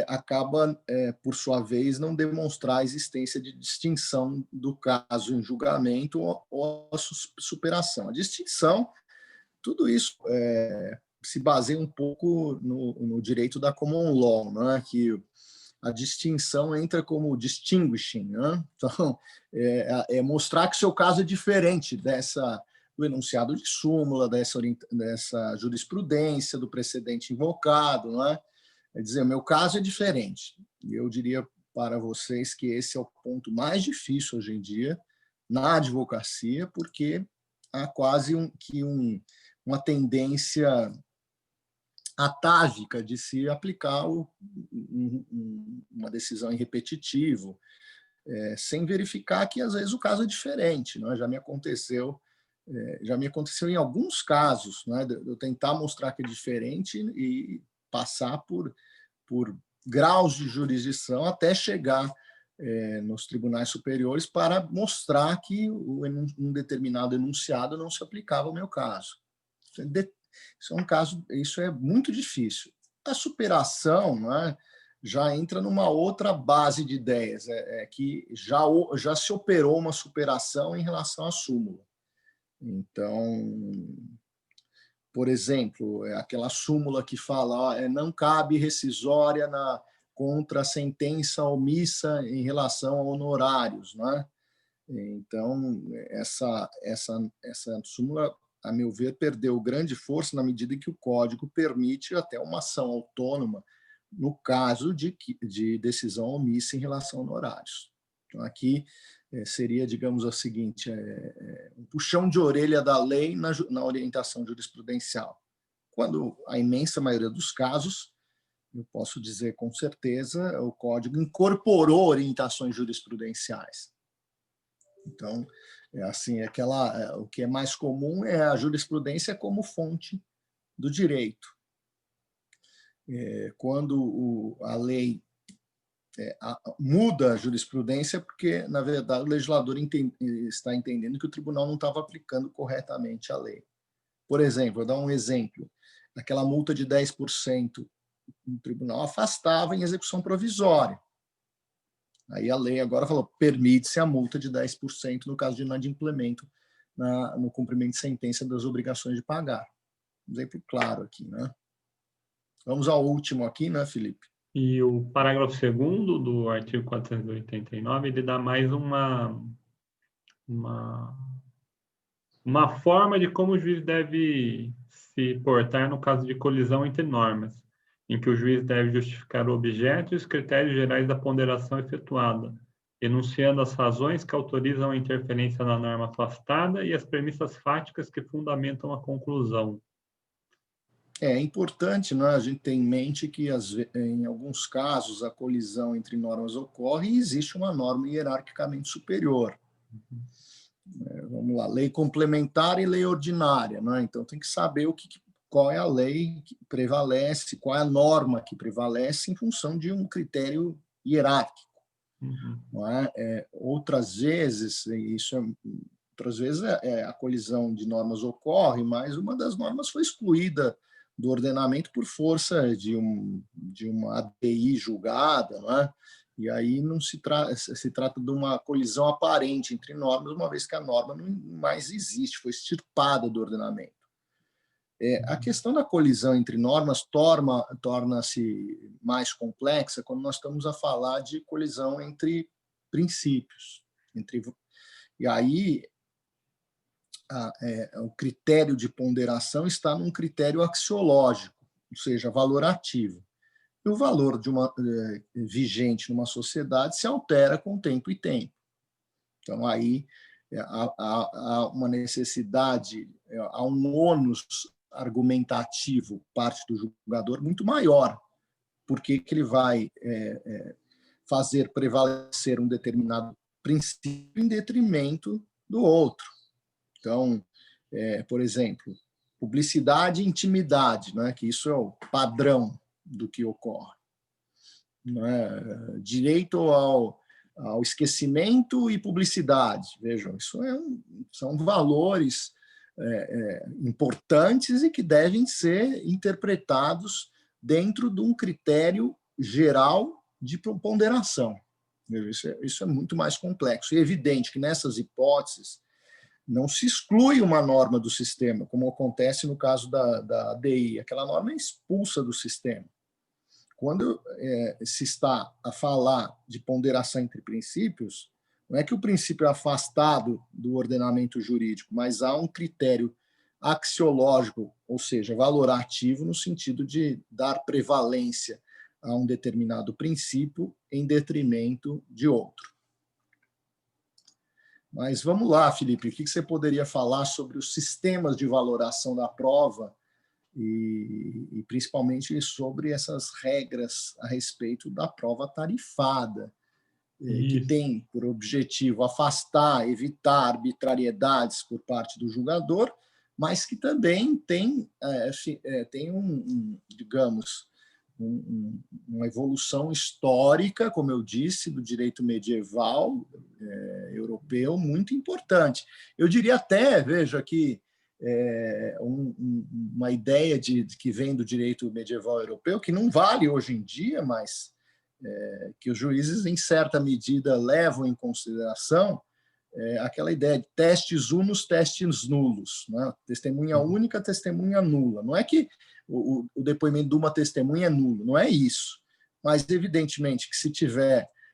acaba, por sua vez, não demonstrar a existência de distinção do caso em julgamento ou a superação. A distinção, tudo isso se baseia um pouco no direito da common law, não é? Que a distinção entra como distinguishing, né? Então, mostrar que o seu caso é diferente do enunciado de súmula, dessa jurisprudência, do precedente invocado, não é? É dizer, o meu caso é diferente. E eu diria para vocês que esse é o ponto mais difícil hoje em dia na advocacia, porque há quase uma tendência atávica de se aplicar uma decisão em repetitivo, sem verificar que, às vezes, o caso é diferente. Não é? Já me aconteceu em alguns casos, não é? De eu tentar mostrar que é diferente e passar por graus de jurisdição até chegar nos tribunais superiores para mostrar que um determinado enunciado não se aplicava ao meu caso. Isso é um caso, isso é muito difícil. A superação, né, já entra numa outra base de ideias, que já se operou uma superação em relação à súmula. Então, por exemplo, aquela súmula que fala não cabe rescisória contra a sentença omissa em relação a honorários, né? Então, essa súmula, a meu ver, perdeu grande força na medida em que o Código permite até uma ação autônoma no caso de decisão omissa em relação a honorários. Então, aqui seria, digamos, o seguinte, um puxão de orelha da lei na orientação jurisprudencial. Quando a imensa maioria dos casos, eu posso dizer com certeza, o Código incorporou orientações jurisprudenciais. Então, o que é mais comum é a jurisprudência como fonte do direito. Quando a lei muda a jurisprudência, porque, na verdade, o legislador está entendendo que o tribunal não estava aplicando corretamente a lei. Por exemplo, vou dar um exemplo. Aquela multa de 10%, o tribunal afastava em execução provisória. Aí a lei agora falou, permite-se a multa de 10% no caso de inadimplemento no cumprimento de sentença das obrigações de pagar. Um exemplo claro aqui, né? Vamos ao último aqui, né, Felipe? E o parágrafo 2º do artigo 489, ele dá mais uma forma de como o juiz deve se portar no caso de colisão entre normas, em que o juiz deve justificar o objeto e os critérios gerais da ponderação efetuada, enunciando as razões que autorizam a interferência na norma afastada e as premissas fáticas que fundamentam a conclusão. É importante, né, a gente ter em mente que, em alguns casos, a colisão entre normas ocorre e existe uma norma hierarquicamente superior. Vamos lá, lei complementar e lei ordinária, né? Então tem que saber qual é a lei que prevalece, qual é a norma que prevalece em função de um critério hierárquico. Não é? Outras vezes a colisão de normas ocorre, mas uma das normas foi excluída do ordenamento por força de uma ADI julgada, não é? E aí não se trata de uma colisão aparente entre normas, uma vez que a norma não mais existe, foi extirpada do ordenamento. A questão da colisão entre normas torna-se mais complexa quando nós estamos a falar de colisão entre princípios. E aí o critério de ponderação está num critério axiológico, ou seja, valorativo. E o valor vigente numa sociedade se altera com tempo e tempo. Então, aí há uma necessidade, há um ônus argumentativo, parte do julgador, muito maior, porque ele vai fazer prevalecer um determinado princípio em detrimento do outro. Então, por exemplo, publicidade e intimidade, né, que isso é o padrão do que ocorre. Direito ao esquecimento e publicidade. Vejam, isso são valores importantes e que devem ser interpretados dentro de um critério geral de ponderação. Isso é muito mais complexo. E é evidente que nessas hipóteses não se exclui uma norma do sistema, como acontece no caso da ADI. Aquela norma é expulsa do sistema. Quando se está a falar de ponderação entre princípios, não é que o princípio é afastado do ordenamento jurídico, mas há um critério axiológico, ou seja, valorativo, no sentido de dar prevalência a um determinado princípio em detrimento de outro. Mas vamos lá, Felipe, o que você poderia falar sobre os sistemas de valoração da prova e principalmente sobre essas regras a respeito da prova tarifada, que tem por objetivo afastar, evitar arbitrariedades por parte do julgador, mas que também tem digamos, uma evolução histórica, como eu disse, do direito medieval europeu muito importante. Eu diria até, veja, que uma ideia que vem do direito medieval europeu, que não vale hoje em dia, mas que os juízes, em certa medida, levam em consideração, aquela ideia de testes unos, testes nulos, né? Testemunha única, testemunha nula. Não é que o depoimento de uma testemunha é nulo, não é isso. Mas, evidentemente, que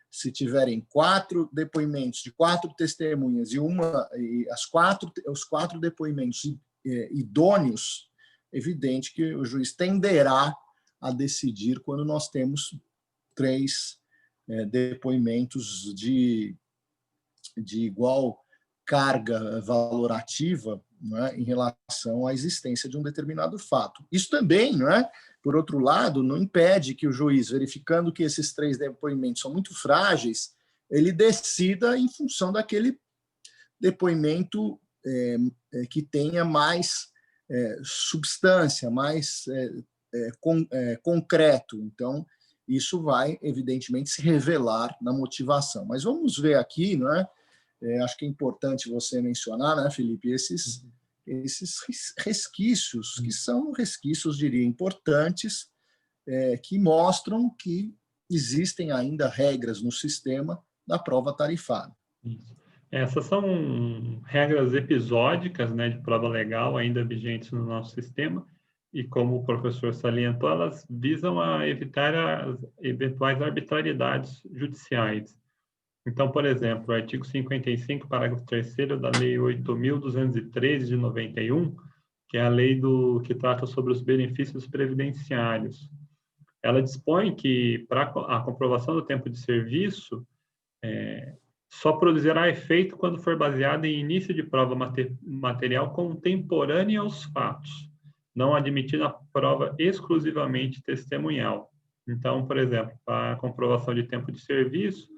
se tiverem 4 depoimentos de 4 testemunhas e os 4 depoimentos idôneos, evidente que o juiz tenderá a decidir quando nós temos 3 depoimentos de igual carga valorativa, não é, em relação à existência de um determinado fato. Isso também, não é, por outro lado, não impede que o juiz, verificando que esses 3 depoimentos são muito frágeis, ele decida em função daquele depoimento que tenha mais substância, mais concreto. Então, isso vai, evidentemente, se revelar na motivação. Mas vamos ver aqui, não é? Acho que é importante você mencionar, né, Felipe, esses resquícios, que são resquícios, diria, importantes, que mostram que existem ainda regras no sistema da prova tarifária. Essas são regras episódicas, né, de prova legal ainda vigentes no nosso sistema, e como o professor salientou, elas visam a evitar as eventuais arbitrariedades judiciais. Então, por exemplo, o artigo 55, parágrafo 3º da Lei 8.213 de 91, que é a lei que trata sobre os benefícios previdenciários. Ela dispõe que, para a comprovação do tempo de serviço, só produzirá efeito quando for baseada em início de prova material contemporânea aos fatos, não admitindo a prova exclusivamente testemunhal. Então, por exemplo, para a comprovação de tempo de serviço,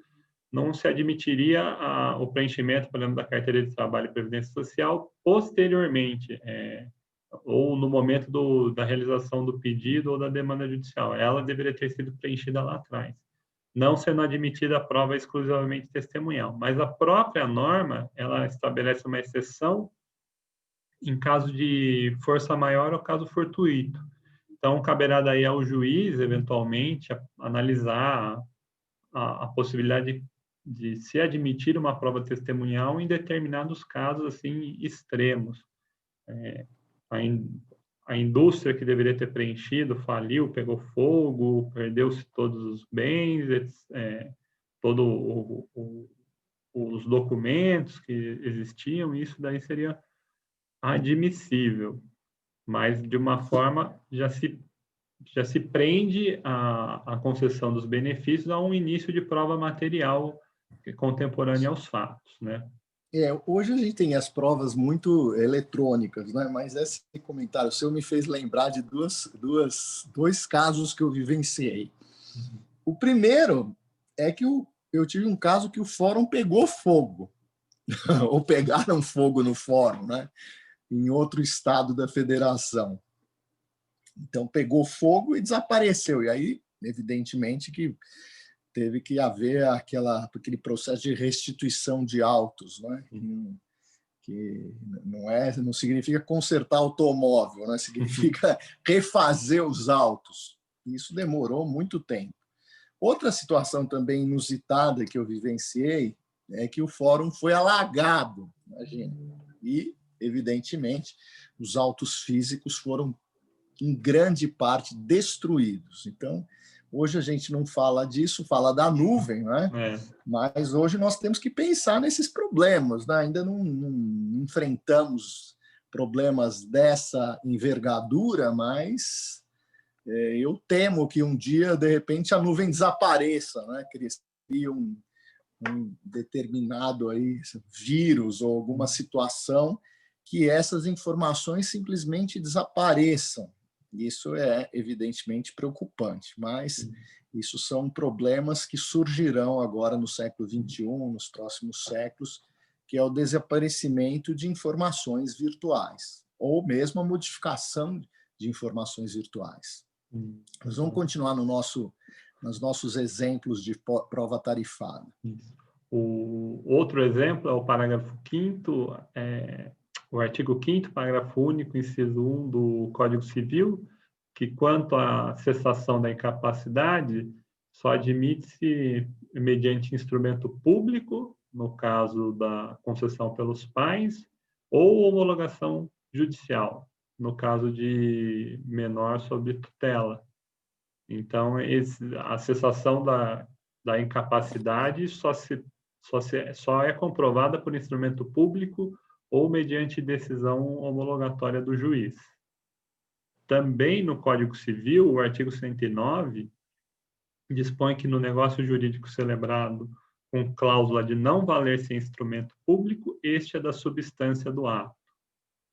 não se admitiria o preenchimento, por exemplo, da carteira de trabalho e previdência social posteriormente, ou no momento da realização do pedido ou da demanda judicial. Ela deveria ter sido preenchida lá atrás, não sendo admitida a prova exclusivamente testemunhal. Mas a própria norma, ela estabelece uma exceção em caso de força maior ou caso fortuito. Então, caberá daí ao juiz, eventualmente, analisar a possibilidade de se admitir uma prova testemunhal em determinados casos assim extremos. A indústria que deveria ter preenchido faliu, pegou fogo, perdeu-se todos os bens, todos os documentos que existiam, isso daí seria admissível, mas de uma forma já se prende a concessão dos benefícios a um início de prova material contemporânea aos fatos, né? Hoje a gente tem as provas muito eletrônicas, né? Mas esse comentário seu me fez lembrar de dois casos que eu vivenciei. O primeiro é que eu tive um caso que o fórum pegou fogo, ou pegaram fogo no fórum, né? Em outro estado da federação. Então, pegou fogo e desapareceu. E aí, evidentemente, que teve que haver aquele processo de restituição de autos, né? Que não significa consertar automóvel, né? Significa refazer os autos. Isso demorou muito tempo. Outra situação também inusitada que eu vivenciei é que o fórum foi alagado, imagina. E, evidentemente, os autos físicos foram, em grande parte, destruídos. Então, hoje a gente não fala disso, fala da nuvem, né? Mas hoje nós temos que pensar nesses problemas, né? Ainda não enfrentamos problemas dessa envergadura, mas eu temo que um dia, de repente, a nuvem desapareça, né? Cria um determinado aí, vírus ou alguma situação que essas informações simplesmente desapareçam. Isso é, evidentemente, preocupante, mas isso são problemas que surgirão agora no século XXI, nos próximos séculos, que é o desaparecimento de informações virtuais, ou mesmo a modificação de informações virtuais. Nós vamos continuar nos nossos exemplos de prova tarifada. Isso. O outro exemplo é o parágrafo 5º, o artigo 5º, parágrafo único, inciso 1 do Código Civil, que quanto à cessação da incapacidade, só admite-se mediante instrumento público, no caso da concessão pelos pais, ou homologação judicial, no caso de menor sob tutela. Então, a cessação da incapacidade só é comprovada por instrumento público ou mediante decisão homologatória do juiz. Também no Código Civil, o artigo 109 dispõe que no negócio jurídico celebrado com cláusula de não valer-se instrumento público, este é da substância do ato.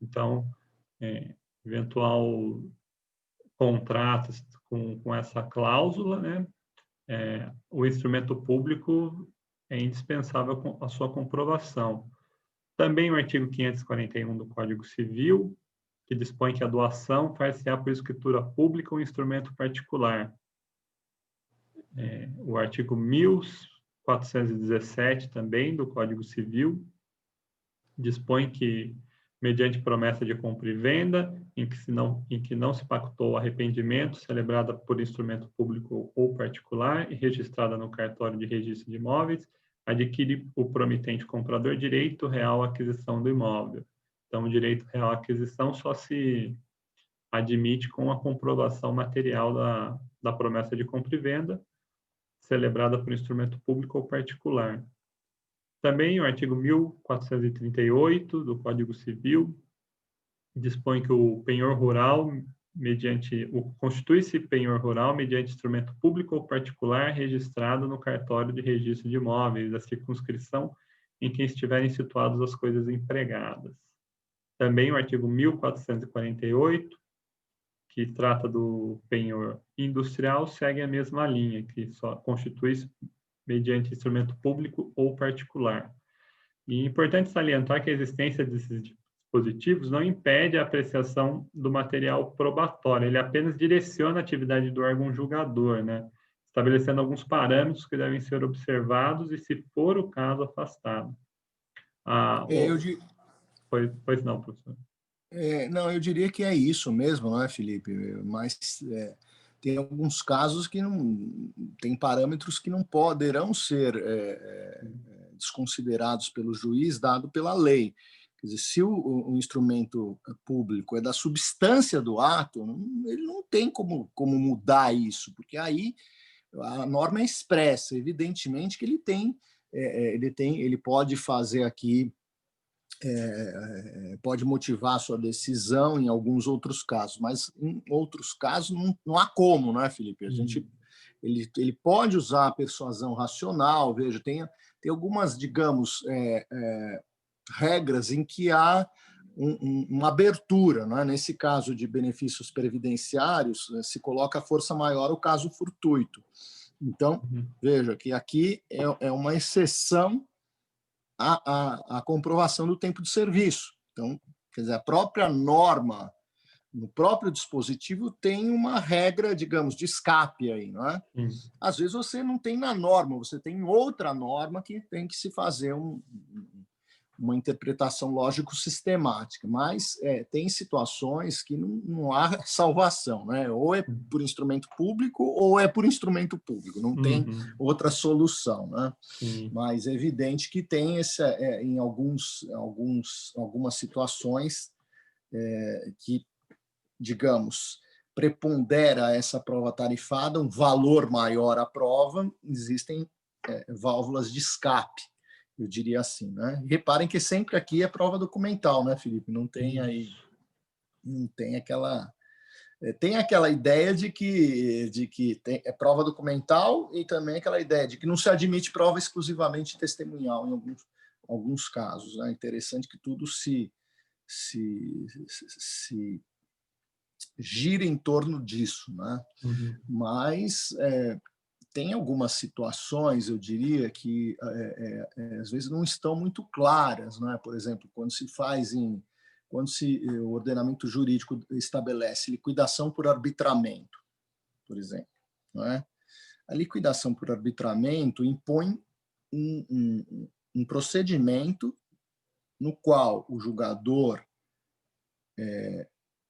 Então, eventual contratos com essa cláusula, né, o instrumento público é indispensável a sua comprovação. Também o artigo 541 do Código Civil, que dispõe que a doação far-se-á por escritura pública ou instrumento particular. O artigo 1417 também do Código Civil dispõe que, mediante promessa de compra e venda, em que não se pactou arrependimento, celebrada por instrumento público ou particular e registrada no cartório de registro de imóveis, adquire o promitente comprador direito real à aquisição do imóvel. Então, o direito real à aquisição só se admite com a comprovação material da promessa de compra e venda, celebrada por instrumento público ou particular. Também o artigo 1438 do Código Civil dispõe que o penhor rural, constitui-se penhor rural mediante instrumento público ou particular registrado no cartório de registro de imóveis da circunscrição em que estiverem situadas as coisas empregadas. Também o artigo 1448, que trata do penhor industrial, segue a mesma linha, que só constitui-se mediante instrumento público ou particular. E é importante salientar que a existência desses dispositivos não impede a apreciação do material probatório, ele apenas direciona a atividade do órgão julgador, né? Estabelecendo alguns parâmetros que devem ser observados e, se for o caso, afastado. Pois não, professor. Não, eu diria que é isso mesmo, não é, Felipe? Mas tem alguns casos que não tem parâmetros que não poderão ser desconsiderados pelo juiz, dado pela lei. Quer dizer, se o instrumento público é da substância do ato, ele não tem como mudar isso, porque aí a norma é expressa, evidentemente que ele pode fazer aqui, pode motivar a sua decisão em alguns outros casos, mas em outros casos não há como, não é, Felipe? Ele pode usar a persuasão racional, veja, tem algumas, digamos, regras em que há uma abertura, não é? Nesse caso de benefícios previdenciários, se coloca a força maior o caso fortuito. Então, veja que aqui é uma exceção a comprovação do tempo de serviço. Então, quer dizer, a própria norma, no próprio dispositivo, tem uma regra, digamos, de escape aí, não é? Às vezes você não tem na norma, você tem outra norma que tem que se fazer uma interpretação lógico-sistemática, mas tem situações que não há salvação, né? Ou é por instrumento público ou é por instrumento público, não tem outra solução, né? Mas é evidente que tem em algumas situações que, digamos, prepondera essa prova tarifada, um valor maior à prova, existem válvulas de escape, eu diria assim, né? E reparem que sempre aqui é prova documental, né, Felipe? Não tem aquela ideia de que é prova documental e também aquela ideia de que não se admite prova exclusivamente testemunhal em alguns casos, né? É interessante que tudo se gira em torno disso, né? Mas tem algumas situações, eu diria, que às vezes não estão muito claras, né? Por exemplo, quando o ordenamento jurídico estabelece liquidação por arbitramento. por exemplo, não é? A liquidação por arbitramento impõe um procedimento no qual o julgador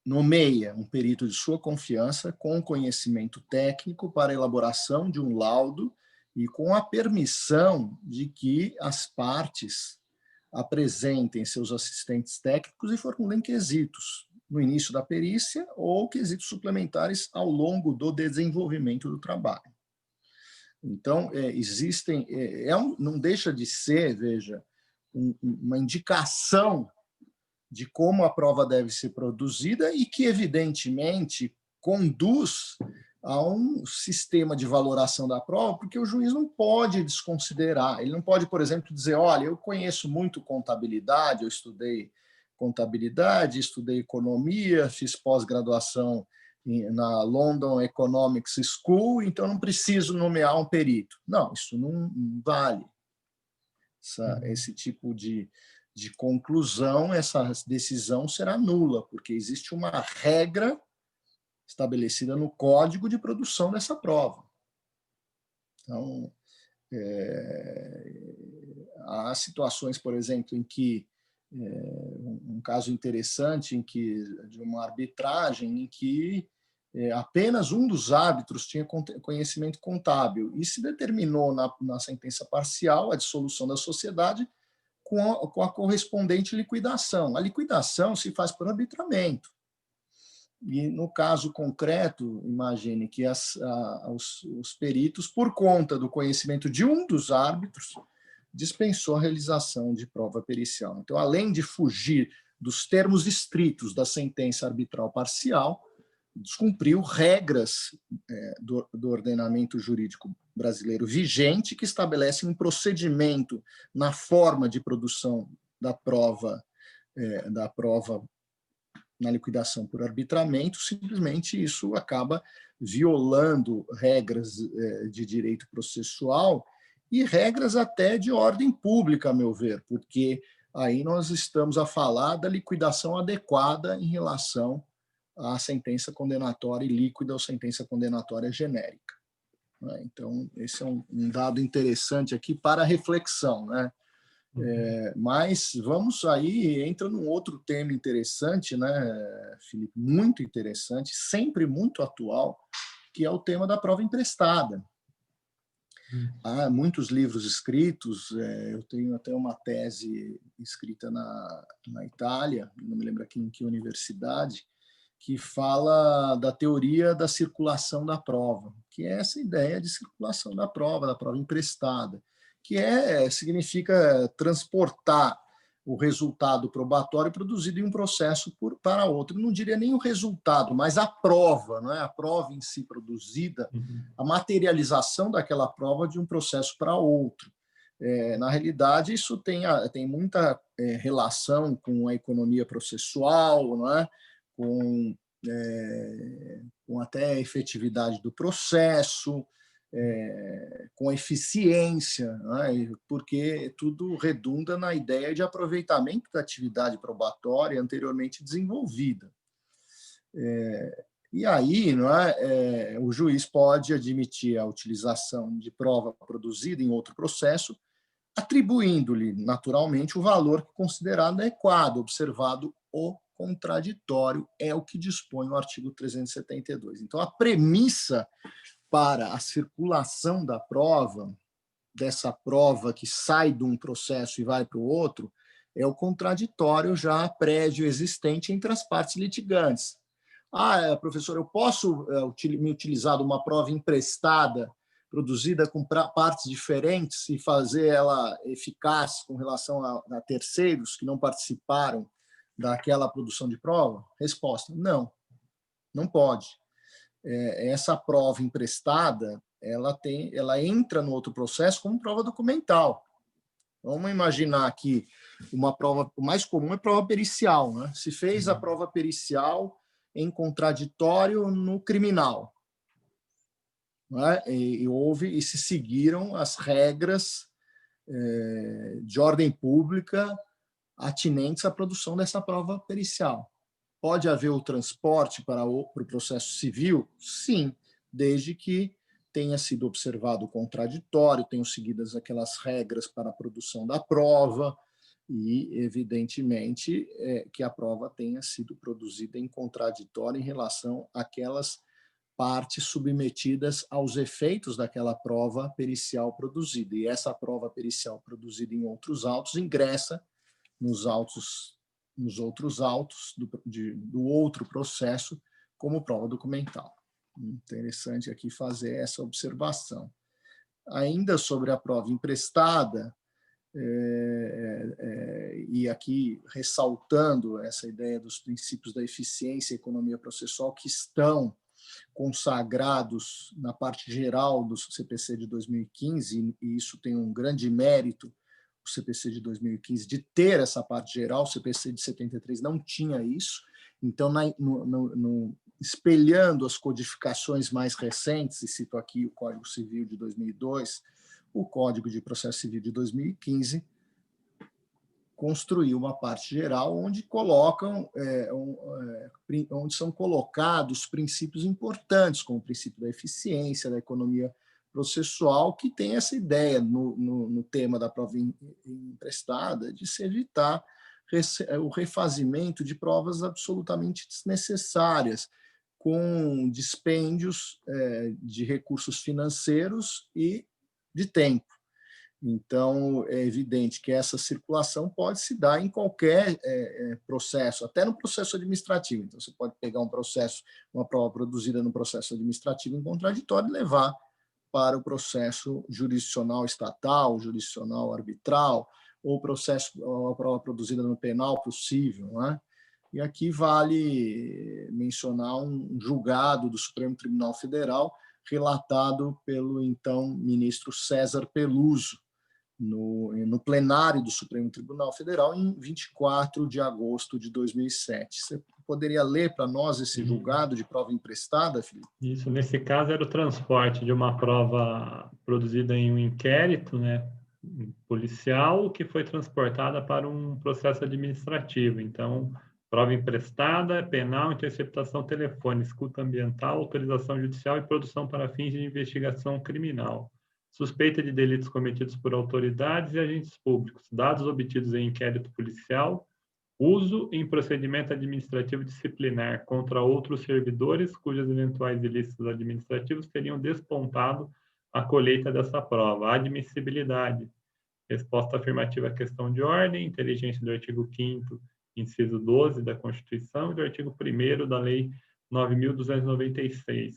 nomeia um perito de sua confiança com conhecimento técnico para a elaboração de um laudo e com a permissão de que as partes apresentem seus assistentes técnicos e formulem quesitos no início da perícia ou quesitos suplementares ao longo do desenvolvimento do trabalho. Então, não deixa de ser, veja, uma indicação de como a prova deve ser produzida e que, evidentemente, conduz a um sistema de valoração da prova, porque o juiz não pode desconsiderar. Ele não pode, por exemplo, dizer, olha, eu conheço muito contabilidade, eu estudei contabilidade, estudei economia, fiz pós-graduação na London Economics School, então não preciso nomear um perito. Não, isso não vale. Esse tipo de conclusão, essa decisão será nula, porque existe uma regra estabelecida no código de produção dessa prova. Então, há situações, por exemplo, em que um caso interessante de uma arbitragem em que apenas um dos árbitros tinha conhecimento contábil e se determinou na sentença parcial a dissolução da sociedade com a correspondente liquidação. A liquidação se faz por arbitramento. E, no caso concreto, imagine que os peritos, por conta do conhecimento de um dos árbitros, dispensou a realização de prova pericial. Então, além de fugir dos termos estritos da sentença arbitral parcial, descumpriu regras do ordenamento jurídico brasileiro vigente, que estabelece um procedimento na forma de produção da prova na liquidação por arbitramento. Simplesmente isso acaba violando regras de direito processual e regras até de ordem pública, a meu ver, porque aí nós estamos a falar da liquidação adequada em relação à sentença condenatória ilíquida ou sentença condenatória genérica. Então, esse é um dado interessante aqui para reflexão, né? Mas vamos aí, entra num outro tema interessante, né, Felipe? Muito interessante, sempre muito atual, que é o tema da prova emprestada. Há muitos livros escritos, eu tenho até uma tese escrita na Itália, não me lembro aqui em que universidade, que fala da teoria da circulação da prova, que é essa ideia de circulação da prova emprestada, que significa transportar o resultado probatório produzido em um processo para outro. Eu não diria nem o resultado, mas a prova, não é? A prova em si produzida, a materialização daquela prova de um processo para outro. Na realidade, isso tem muita relação com a economia processual, não é? Com até a efetividade do processo, com eficiência, né? Porque tudo redunda na ideia de aproveitamento da atividade probatória anteriormente desenvolvida. E aí, não é, o juiz pode admitir a utilização de prova produzida em outro processo, atribuindo-lhe, naturalmente, o valor considerado adequado, observado o contraditório, é o que dispõe o artigo 372. Então, a premissa para a circulação da prova, dessa prova que sai de um processo e vai para o outro, é o contraditório já prévio existente entre as partes litigantes. Professor, eu posso me utilizar de uma prova emprestada, produzida com partes diferentes e fazer ela eficaz com relação a terceiros que não participaram daquela produção de prova? Resposta: não, não pode. Essa prova emprestada, ela entra no outro processo como prova documental. Vamos imaginar que uma prova, o mais comum é prova pericial, né? Se fez a prova pericial em contraditório no criminal, né? E se seguiram as regras de ordem pública atinentes à produção dessa prova pericial. Pode haver o transporte para o processo civil? Sim, desde que tenha sido observado o contraditório, tenham seguidas aquelas regras para a produção da prova e, evidentemente, que a prova tenha sido produzida em contraditório em relação àquelas partes submetidas aos efeitos daquela prova pericial produzida. E essa prova pericial produzida em outros autos ingressa nos outros autos do outro processo como prova documental. Interessante aqui fazer essa observação. Ainda sobre a prova emprestada, e aqui ressaltando essa ideia dos princípios da eficiência e economia processual que estão consagrados na parte geral do CPC de 2015, e isso tem um grande mérito, o CPC de 2015, de ter essa parte geral. O CPC de 73 não tinha isso. Então, espelhando as codificações mais recentes, e cito aqui o Código Civil de 2002, o Código de Processo Civil de 2015, construiu uma parte geral onde onde são colocados princípios importantes, como o princípio da eficiência, da economia processual, que tem essa ideia no tema da prova emprestada de se evitar o refazimento de provas absolutamente desnecessárias, com dispêndios de recursos financeiros e de tempo. Então, é evidente que essa circulação pode se dar em qualquer processo, até no processo administrativo. Então, você pode pegar uma prova produzida no processo administrativo em contraditório e levar para o processo jurisdicional estatal, jurisdicional arbitral, ou a prova produzida no penal possível, né? E aqui vale mencionar um julgado do Supremo Tribunal Federal relatado pelo então ministro César Peluso, no plenário do Supremo Tribunal Federal, em 24 de agosto de 2007. Você poderia ler para nós esse julgado de prova emprestada, Felipe? Isso, nesse caso, era o transporte de uma prova produzida em um inquérito, né, policial, que foi transportada para um processo administrativo. Então, prova emprestada, penal, interceptação telefônica, escuta ambiental, autorização judicial e produção para fins de investigação criminal. Suspeita de delitos cometidos por autoridades e agentes públicos, dados obtidos em inquérito policial, uso em procedimento administrativo disciplinar contra outros servidores cujos eventuais ilícitos administrativos teriam despontado a colheita dessa prova. Admissibilidade. Resposta afirmativa à questão de ordem, inteligência do artigo 5º, inciso 12 da Constituição e do artigo 1º da Lei 9.296.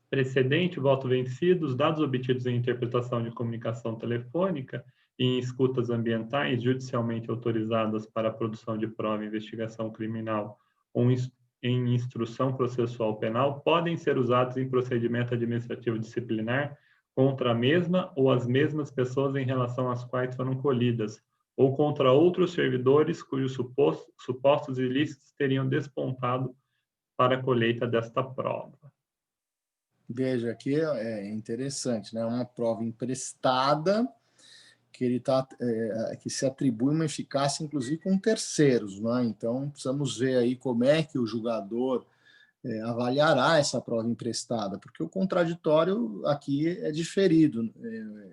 Precedente, voto vencido, os dados obtidos em interpretação de comunicação telefônica e em escutas ambientais judicialmente autorizadas para a produção de prova em investigação criminal ou em instrução processual penal podem ser usados em procedimento administrativo disciplinar contra a mesma ou as mesmas pessoas em relação às quais foram colhidas, ou contra outros servidores cujos supostos ilícitos teriam despontado para a colheita desta prova. Veja, aqui é interessante, né? Uma prova emprestada que se atribui uma eficácia, inclusive, com terceiros, né? Então, precisamos ver aí como é que o julgador avaliará essa prova emprestada, porque o contraditório aqui é diferido,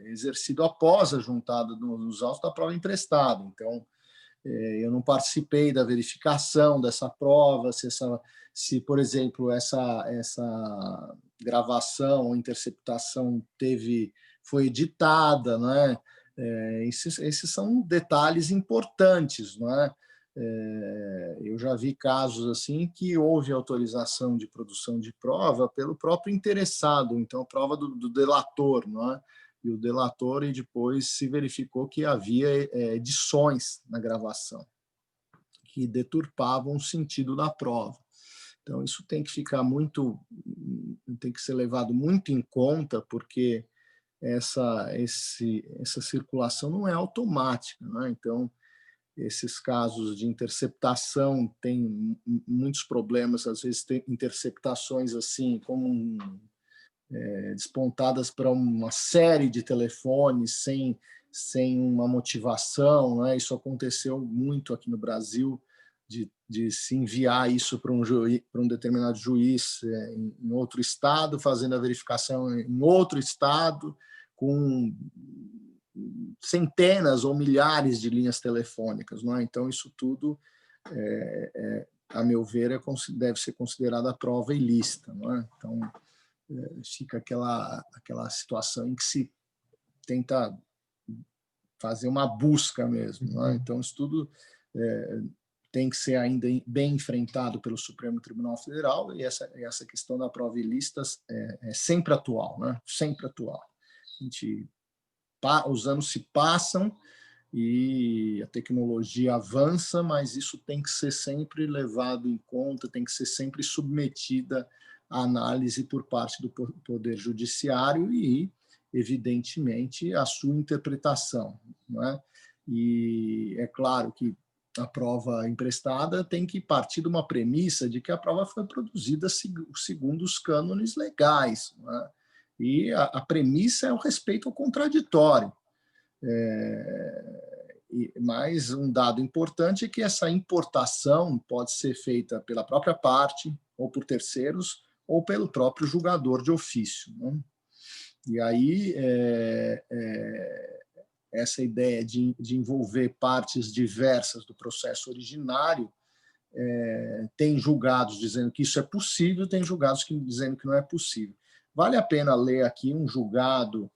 exercido após a juntada dos autos da prova emprestada. Então, eu não participei da verificação dessa prova, se por exemplo, essa gravação ou interceptação foi editada, né? Esses são detalhes importantes, não é? Eu já vi casos assim que houve autorização de produção de prova pelo próprio interessado, então a prova do delator, não é? E o delator, e depois se verificou que havia edições na gravação que deturpavam o sentido da prova. Então isso tem que ser levado muito em conta, porque essa circulação não é automática, né? Então, esses casos de interceptação têm muitos problemas, às vezes tem interceptações assim, como despontadas para uma série de telefones sem uma motivação, né? Isso aconteceu muito aqui no Brasil de se enviar isso para um determinado juiz em outro estado, fazendo a verificação em outro estado, com centenas ou milhares de linhas telefônicas, não é? Então, isso tudo, a meu ver, deve ser considerada a prova ilícita, não é? Então, fica aquela situação em que se tenta fazer uma busca mesmo, não é? Então, isso tudo tem que ser ainda bem enfrentado pelo Supremo Tribunal Federal, e essa questão da prova ilícita é sempre atual, né? Sempre atual. Os anos se passam e a tecnologia avança, mas isso tem que ser sempre levado em conta, tem que ser sempre submetida à análise por parte do Poder Judiciário e, evidentemente, a sua interpretação, não é? E é claro que a prova emprestada tem que partir de uma premissa de que a prova foi produzida segundo os cânones legais, não é? E a premissa é o respeito ao contraditório. Mas um dado importante é que essa importação pode ser feita pela própria parte, ou por terceiros, ou pelo próprio julgador de ofício, né? E aí, essa ideia de envolver partes diversas do processo originário, tem julgados dizendo que isso é possível, tem julgados dizendo que não é possível. Vale a pena ler aqui um julgado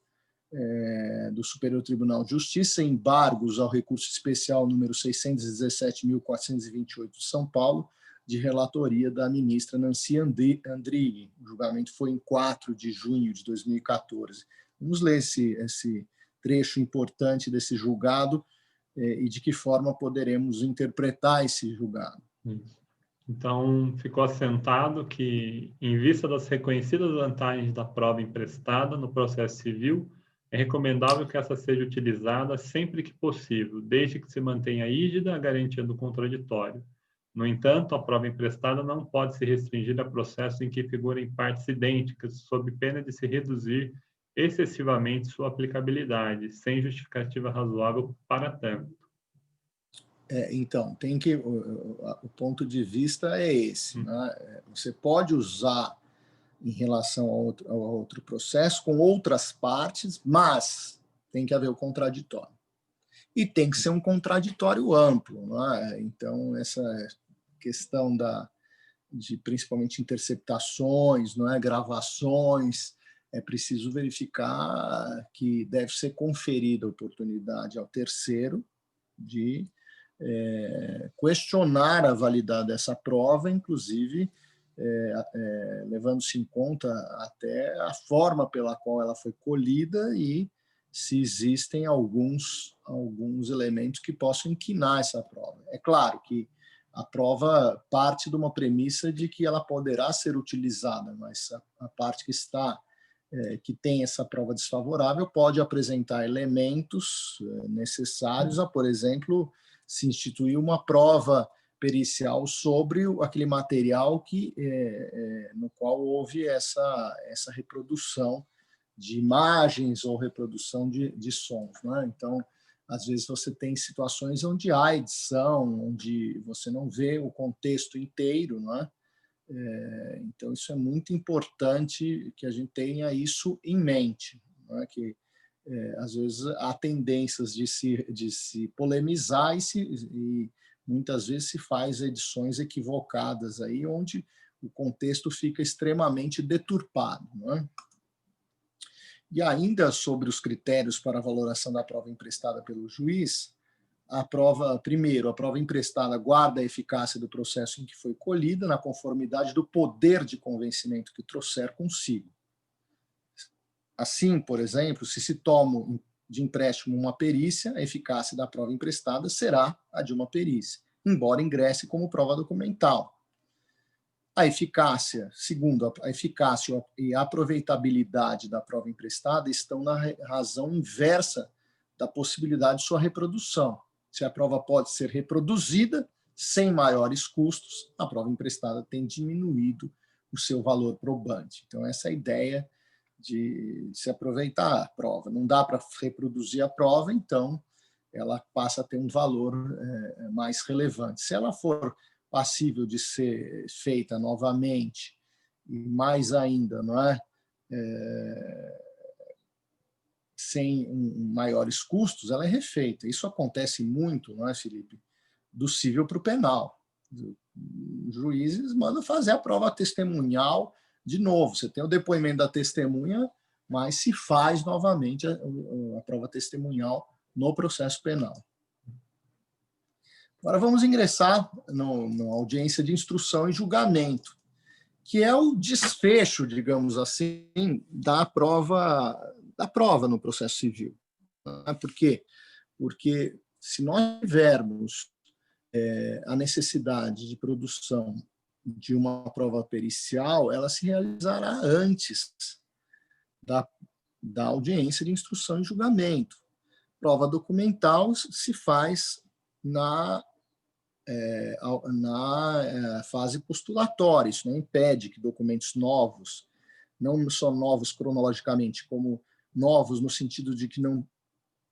do Superior Tribunal de Justiça, embargos ao recurso especial número 617.428 de São Paulo, de relatoria da ministra Nancy Andrighi. O julgamento foi em 4 de junho de 2014. Vamos ler esse trecho importante desse julgado e de que forma poderemos interpretar esse julgado. Então, ficou assentado que, em vista das reconhecidas vantagens da prova emprestada no processo civil, é recomendável que essa seja utilizada sempre que possível, desde que se mantenha rígida a garantia do contraditório. No entanto, a prova emprestada não pode se restringir a processos em que figurem partes idênticas, sob pena de se reduzir excessivamente sua aplicabilidade, sem justificativa razoável para tanto. Então, o ponto de vista é esse, né? Você pode usar em relação a outro processo com outras partes, mas tem que haver o contraditório. E tem que ser um contraditório amplo, não é? Então, essa questão de principalmente interceptações, não é? Gravações, é preciso verificar que deve ser conferida a oportunidade ao terceiro de questionar a validade dessa prova, inclusive levando-se em conta até a forma pela qual ela foi colhida e se existem alguns elementos que possam inquinar essa prova. É claro que a prova parte de uma premissa de que ela poderá ser utilizada, mas a parte que tem essa prova desfavorável pode apresentar elementos necessários a, por exemplo, se instituir uma prova pericial sobre aquele material no qual houve essa reprodução de imagens ou reprodução de sons, né? Então, às vezes você tem situações onde há edição, onde você não vê o contexto inteiro, né? Então, isso é muito importante que a gente tenha isso em mente, né? Que às vezes há tendências de se polemizar e muitas vezes se faz edições equivocadas aí, onde o contexto fica extremamente deturpado, não é? E ainda sobre os critérios para a valoração da prova emprestada pelo juiz, primeiro, a prova emprestada guarda a eficácia do processo em que foi colhida, na conformidade do poder de convencimento que trouxer consigo. Assim, por exemplo, se toma de empréstimo uma perícia, a eficácia da prova emprestada será a de uma perícia, embora ingresse como prova documental. A eficácia, segundo, a eficácia e a aproveitabilidade da prova emprestada estão na razão inversa da possibilidade de sua reprodução. Se a prova pode ser reproduzida sem maiores custos, a prova emprestada tem diminuído o seu valor probante. Então, essa é a ideia de se aproveitar a prova. Não dá para reproduzir a prova, então ela passa a ter um valor mais relevante. Se ela for passível de ser feita novamente, e mais ainda, não é? Sem maiores custos, ela é refeita. Isso acontece muito, não é, Felipe? Do civil para o penal. Os juízes mandam fazer a prova testemunhal de novo. Você tem o depoimento da testemunha, mas se faz novamente a prova testemunhal no processo penal. Agora vamos ingressar na audiência de instrução e julgamento, que é o desfecho, digamos assim, da prova no processo civil. Por quê? Porque se nós tivermos a necessidade de produção de uma prova pericial, ela se realizará antes da audiência de instrução e julgamento. Prova documental se faz na fase postulatória. Isso não impede que documentos novos, não só novos cronologicamente, como novos no sentido de que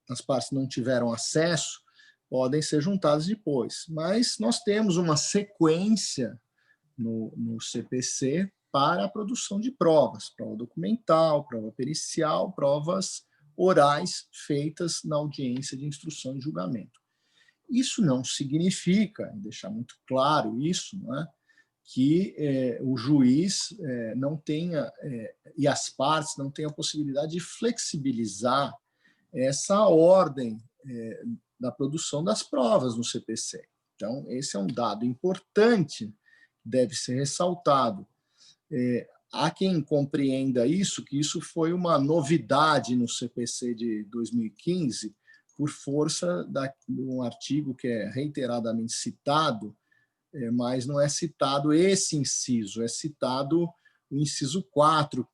as partes não tiveram acesso, podem ser juntados depois. Mas nós temos uma sequência no CPC para a produção de provas, prova documental, prova pericial, provas orais feitas na audiência de instrução e julgamento. Isso não significa, deixar muito claro isso, não é? Que o juiz não tenha, e as partes não tenham a possibilidade de flexibilizar essa ordem da produção das provas no CPC. Então, esse é um dado importante, deve ser ressaltado. Há quem compreenda isso, que isso foi uma novidade no CPC de 2015, por força de um artigo que é reiteradamente citado, mas não é citado esse inciso, é citado o inciso 4,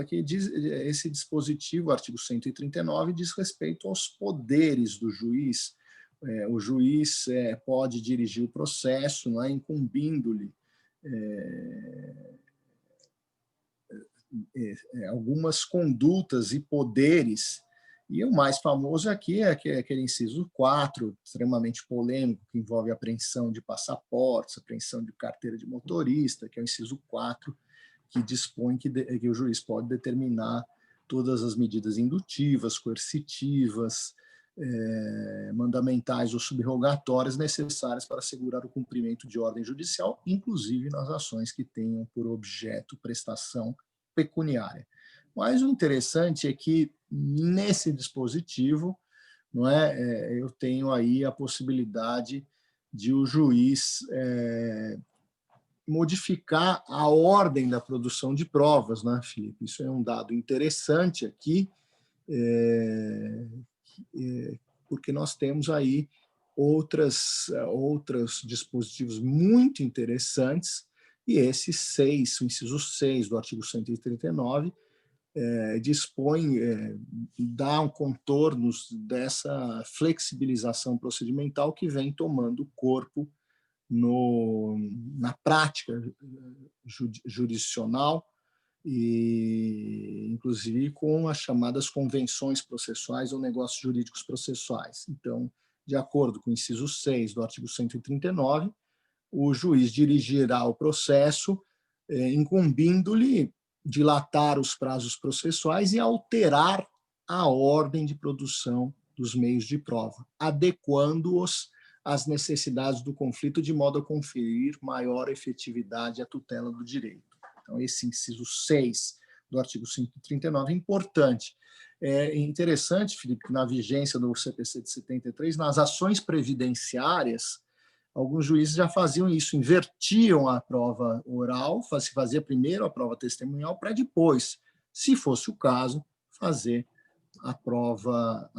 que diz, esse dispositivo, artigo 139, diz respeito aos poderes do juiz. O juiz pode dirigir o processo, não é, incumbindo-lhe algumas condutas e poderes. E o mais famoso aqui é aquele inciso 4, extremamente polêmico, que envolve apreensão de passaportes, apreensão de carteira de motorista, que é o inciso 4, que dispõe que o juiz pode determinar todas as medidas indutivas, coercitivas, mandamentais ou subrogatórias necessárias para assegurar o cumprimento de ordem judicial, inclusive nas ações que tenham por objeto prestação pecuniária. Mas o interessante é que, nesse dispositivo, não é, eu tenho aí a possibilidade de o juiz modificar a ordem da produção de provas, né, Felipe? Isso é um dado interessante aqui, porque nós temos aí outros dispositivos muito interessantes, e esse 6, o inciso 6 do artigo 139, dispõe, dá contornos dessa flexibilização procedimental que vem tomando corpo na prática jurisdicional, e inclusive com as chamadas convenções processuais ou negócios jurídicos processuais. Então, de acordo com o inciso 6 do artigo 139, o juiz dirigirá o processo, incumbindo-lhe dilatar os prazos processuais e alterar a ordem de produção dos meios de prova, adequando-os às necessidades do conflito, de modo a conferir maior efetividade à tutela do direito. Então, esse inciso 6 do artigo 139 é importante. É interessante, Felipe, que na vigência do CPC de 73, nas ações previdenciárias, alguns juízes já faziam isso, invertiam a prova oral, se fazia primeiro a prova testemunhal, para depois, se fosse o caso, fazer a prova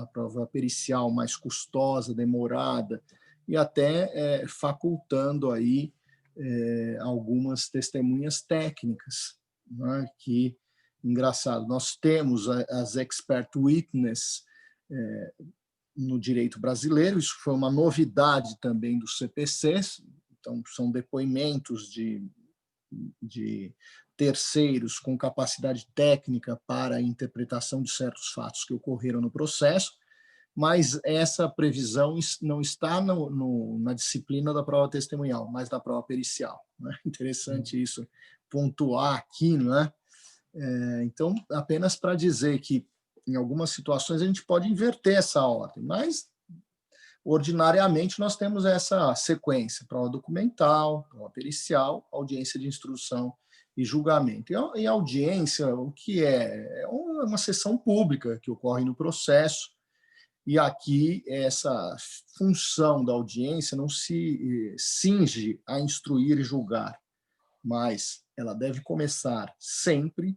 pericial mais custosa, demorada, e até facultando aí algumas testemunhas técnicas, né, que, engraçado, nós temos as expert witness no direito brasileiro, isso foi uma novidade também do CPC, então são depoimentos de terceiros com capacidade técnica para a interpretação de certos fatos que ocorreram no processo, mas essa previsão não está na disciplina da prova testemunhal, mas da prova pericial, né? Interessante isso, pontuar aqui, não é? Então, apenas para dizer que, em algumas situações, a gente pode inverter essa ordem, mas, ordinariamente, nós temos essa sequência: prova documental, prova pericial, audiência de instrução e julgamento. E a audiência, o que é? É uma sessão pública que ocorre no processo, e aqui essa função da audiência não se cinge a instruir e julgar, mas ela deve começar sempre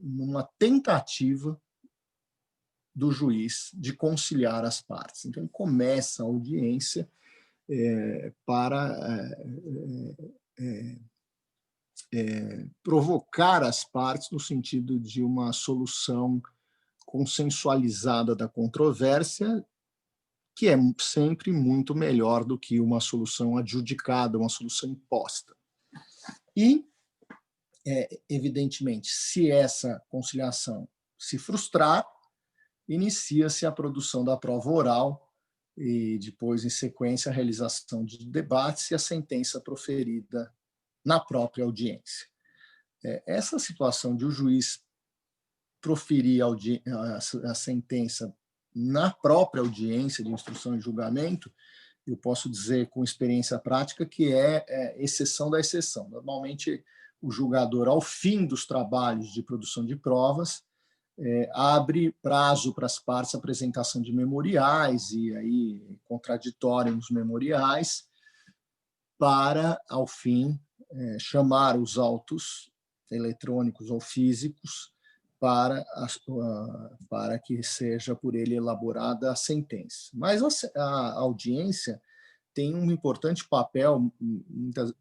numa tentativa do juiz de conciliar as partes. Então, ele começa a audiência para provocar as partes no sentido de uma solução consensualizada da controvérsia, que é sempre muito melhor do que uma solução adjudicada, uma solução imposta. E, evidentemente, se essa conciliação se frustrar, inicia-se a produção da prova oral e depois, em sequência, a realização de debates e a sentença proferida na própria audiência. Essa situação de o juiz proferir a sentença na própria audiência de instrução e julgamento, eu posso dizer com experiência prática que é exceção da exceção. Normalmente, o julgador, ao fim dos trabalhos de produção de provas, abre prazo para as partes apresentação de memoriais e aí contraditório nos memoriais, para, ao fim, chamar os autos eletrônicos ou físicos para que seja por ele elaborada a sentença. Mas a audiência tem um importante papel,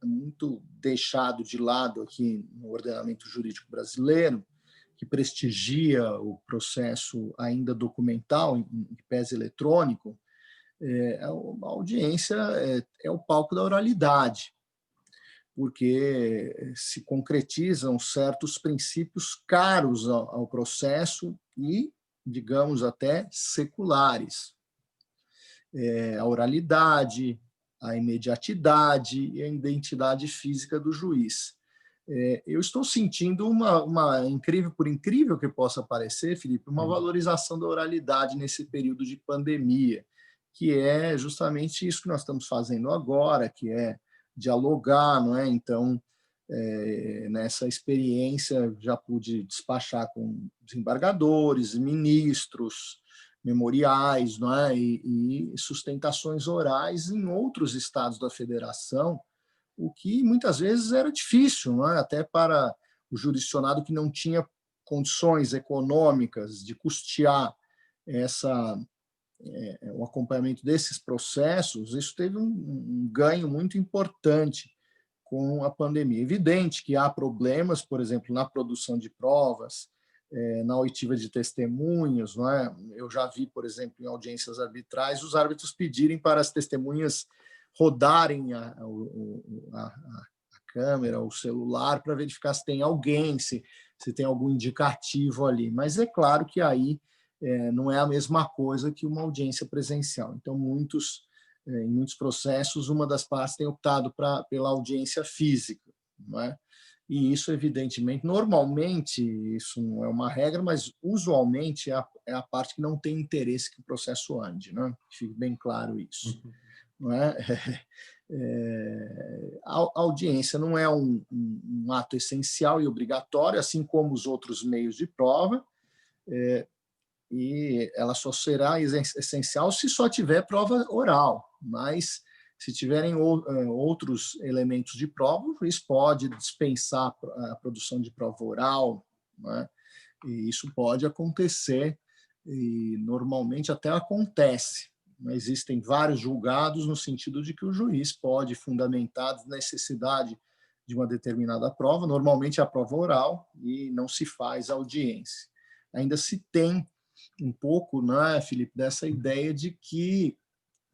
muito deixado de lado aqui no ordenamento jurídico brasileiro, que prestigia o processo ainda documental, em pese eletrônico. A audiência é o palco da oralidade, porque se concretizam certos princípios caros ao processo e, digamos, até seculares. A oralidade, a imediatidade e a identidade física do juiz. Eu estou sentindo por incrível que possa parecer, Felipe, uma valorização da oralidade nesse período de pandemia, que é justamente isso que nós estamos fazendo agora, que é dialogar, não é? Então, nessa experiência, já pude despachar com desembargadores, ministros, memoriais, não é? E sustentações orais em outros estados da federação, o que muitas vezes era difícil, não é? Até para o jurisdicionado que não tinha condições econômicas de custear o acompanhamento desses processos. Isso teve um ganho muito importante com a pandemia. Evidente que há problemas, por exemplo, na produção de provas, na oitiva de testemunhas, não é? Eu já vi, por exemplo, em audiências arbitrais, os árbitros pedirem para as testemunhas rodarem a câmera, o celular, para verificar se tem alguém, se tem algum indicativo ali. Mas é claro que aí não é a mesma coisa que uma audiência presencial. Então, em muitos processos, uma das partes tem optado pela audiência física, não é? E isso, evidentemente, normalmente, isso não é uma regra, mas usualmente é a parte que não tem interesse que o processo ande, né? Fique bem claro isso. Não é? A audiência não é um ato essencial e obrigatório, assim como os outros meios de prova, e ela só será essencial se só tiver prova oral, mas se tiverem outros elementos de prova, o juiz pode dispensar a produção de prova oral, né? E isso pode acontecer, e normalmente até acontece. Existem vários julgados no sentido de que o juiz pode fundamentar a necessidade de uma determinada prova, normalmente a prova oral, e não se faz audiência. Ainda se tem um pouco, né, Felipe, dessa ideia de que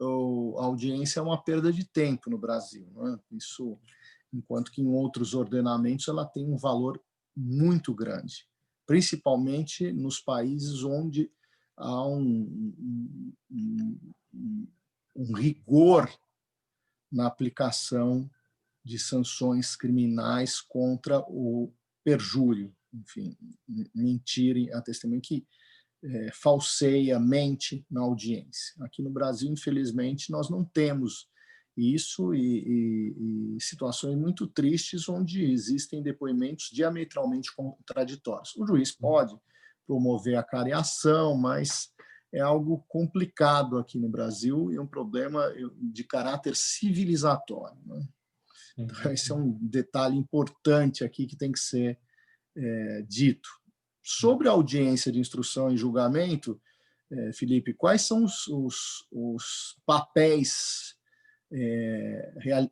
a audiência é uma perda de tempo no Brasil, né? Isso, enquanto que em outros ordenamentos ela tem um valor muito grande, principalmente nos países onde há um rigor na aplicação de sanções criminais contra o perjúrio, enfim, mentir a testemunha, que falseia, mente na audiência. Aqui no Brasil, infelizmente, nós não temos isso e situações muito tristes onde existem depoimentos diametralmente contraditórios. O juiz pode promover a careação, mas é algo complicado aqui no Brasil e um problema de caráter civilizatório, né? Então, esse é um detalhe importante aqui que tem que ser dito. Sobre a audiência de instrução e julgamento, Felipe, quais são os papéis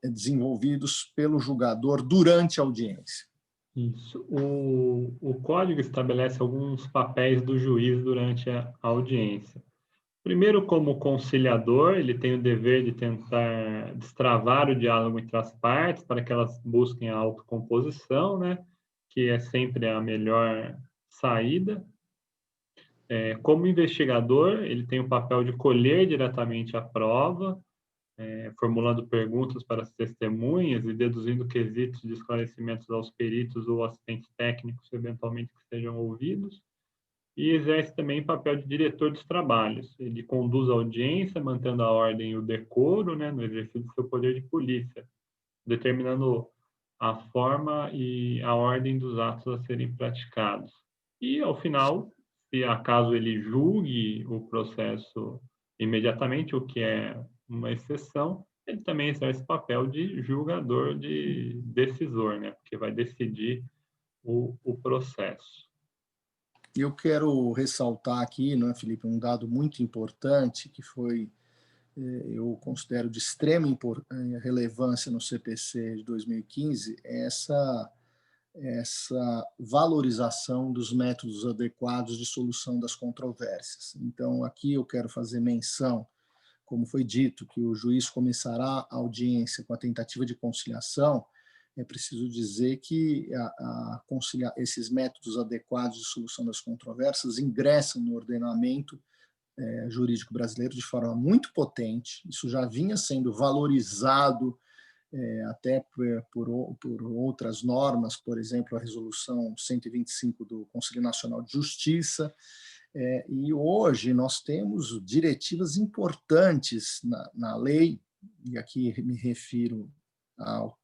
desenvolvidos pelo julgador durante a audiência? Isso. O código estabelece alguns papéis do juiz durante a audiência. Primeiro, como conciliador, ele tem o dever de tentar destravar o diálogo entre as partes para que elas busquem a autocomposição, né? Que é sempre a melhor saída. Como investigador, ele tem o papel de colher diretamente a prova, formulando perguntas para as testemunhas e deduzindo quesitos de esclarecimentos aos peritos ou assistentes técnicos, eventualmente, que sejam ouvidos. E exerce também papel de diretor dos trabalhos. Ele conduz a audiência, mantendo a ordem e o decoro, né, no exercício do seu poder de polícia, determinando a forma e a ordem dos atos a serem praticados. E, ao final, se acaso ele julgue o processo imediatamente, o que é uma exceção, ele também exerce papel de julgador, de decisor, né, porque vai decidir o processo. Eu quero ressaltar aqui, não é, Felipe, um dado muito importante que foi, eu considero de extrema relevância no CPC de 2015, essa valorização dos métodos adequados de solução das controvérsias. Então, aqui eu quero fazer menção, como foi dito, que o juiz começará a audiência com a tentativa de conciliação. É preciso dizer que esses métodos adequados de solução das controvérsias ingressam no ordenamento jurídico brasileiro de forma muito potente. Isso já vinha sendo valorizado até por outras normas, por exemplo, a Resolução 125 do Conselho Nacional de Justiça, e hoje nós temos diretivas importantes na lei, e aqui me refiro ao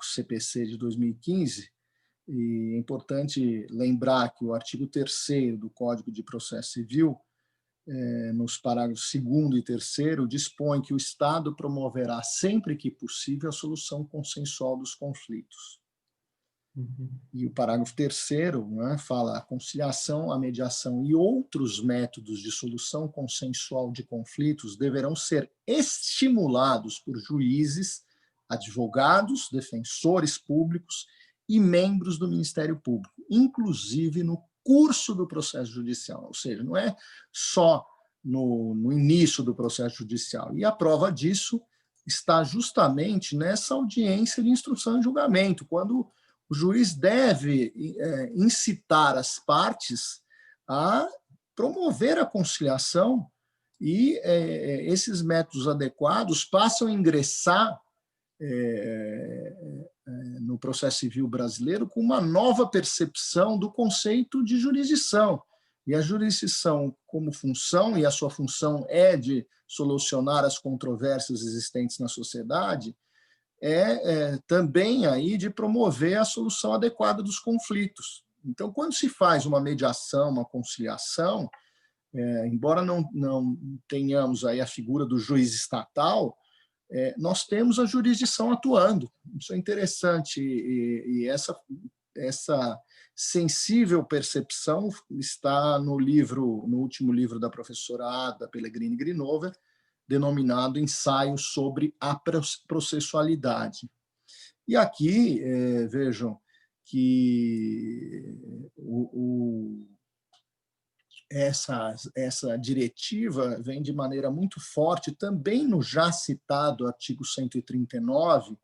CPC de 2015, e é importante lembrar que o artigo 3º do Código de Processo Civil, nos parágrafos 2º e 3º, dispõe que o Estado promoverá sempre que possível a solução consensual dos conflitos. Uhum. E o parágrafo 3º, né, fala: a conciliação, a mediação e outros métodos de solução consensual de conflitos deverão ser estimulados por juízes, advogados, defensores públicos e membros do Ministério Público, inclusive no curso do processo judicial, ou seja, não é só no início do processo judicial. E a prova disso está justamente nessa audiência de instrução e julgamento, quando o juiz deve incitar as partes a promover a conciliação e esses métodos adequados passam a ingressar no processo civil brasileiro com uma nova percepção do conceito de jurisdição. E a jurisdição como função, e a sua função é de solucionar as controvérsias existentes na sociedade, também aí de promover a solução adequada dos conflitos. Então, quando se faz uma mediação, uma conciliação, embora não tenhamos aí a figura do juiz estatal, nós temos a jurisdição atuando. Isso é interessante, e essa sensível percepção está no último livro da professora Ada Pellegrini Grinover, denominado Ensaio sobre a Processualidade. E aqui, vejam que essa diretiva vem de maneira muito forte também no já citado artigo 139,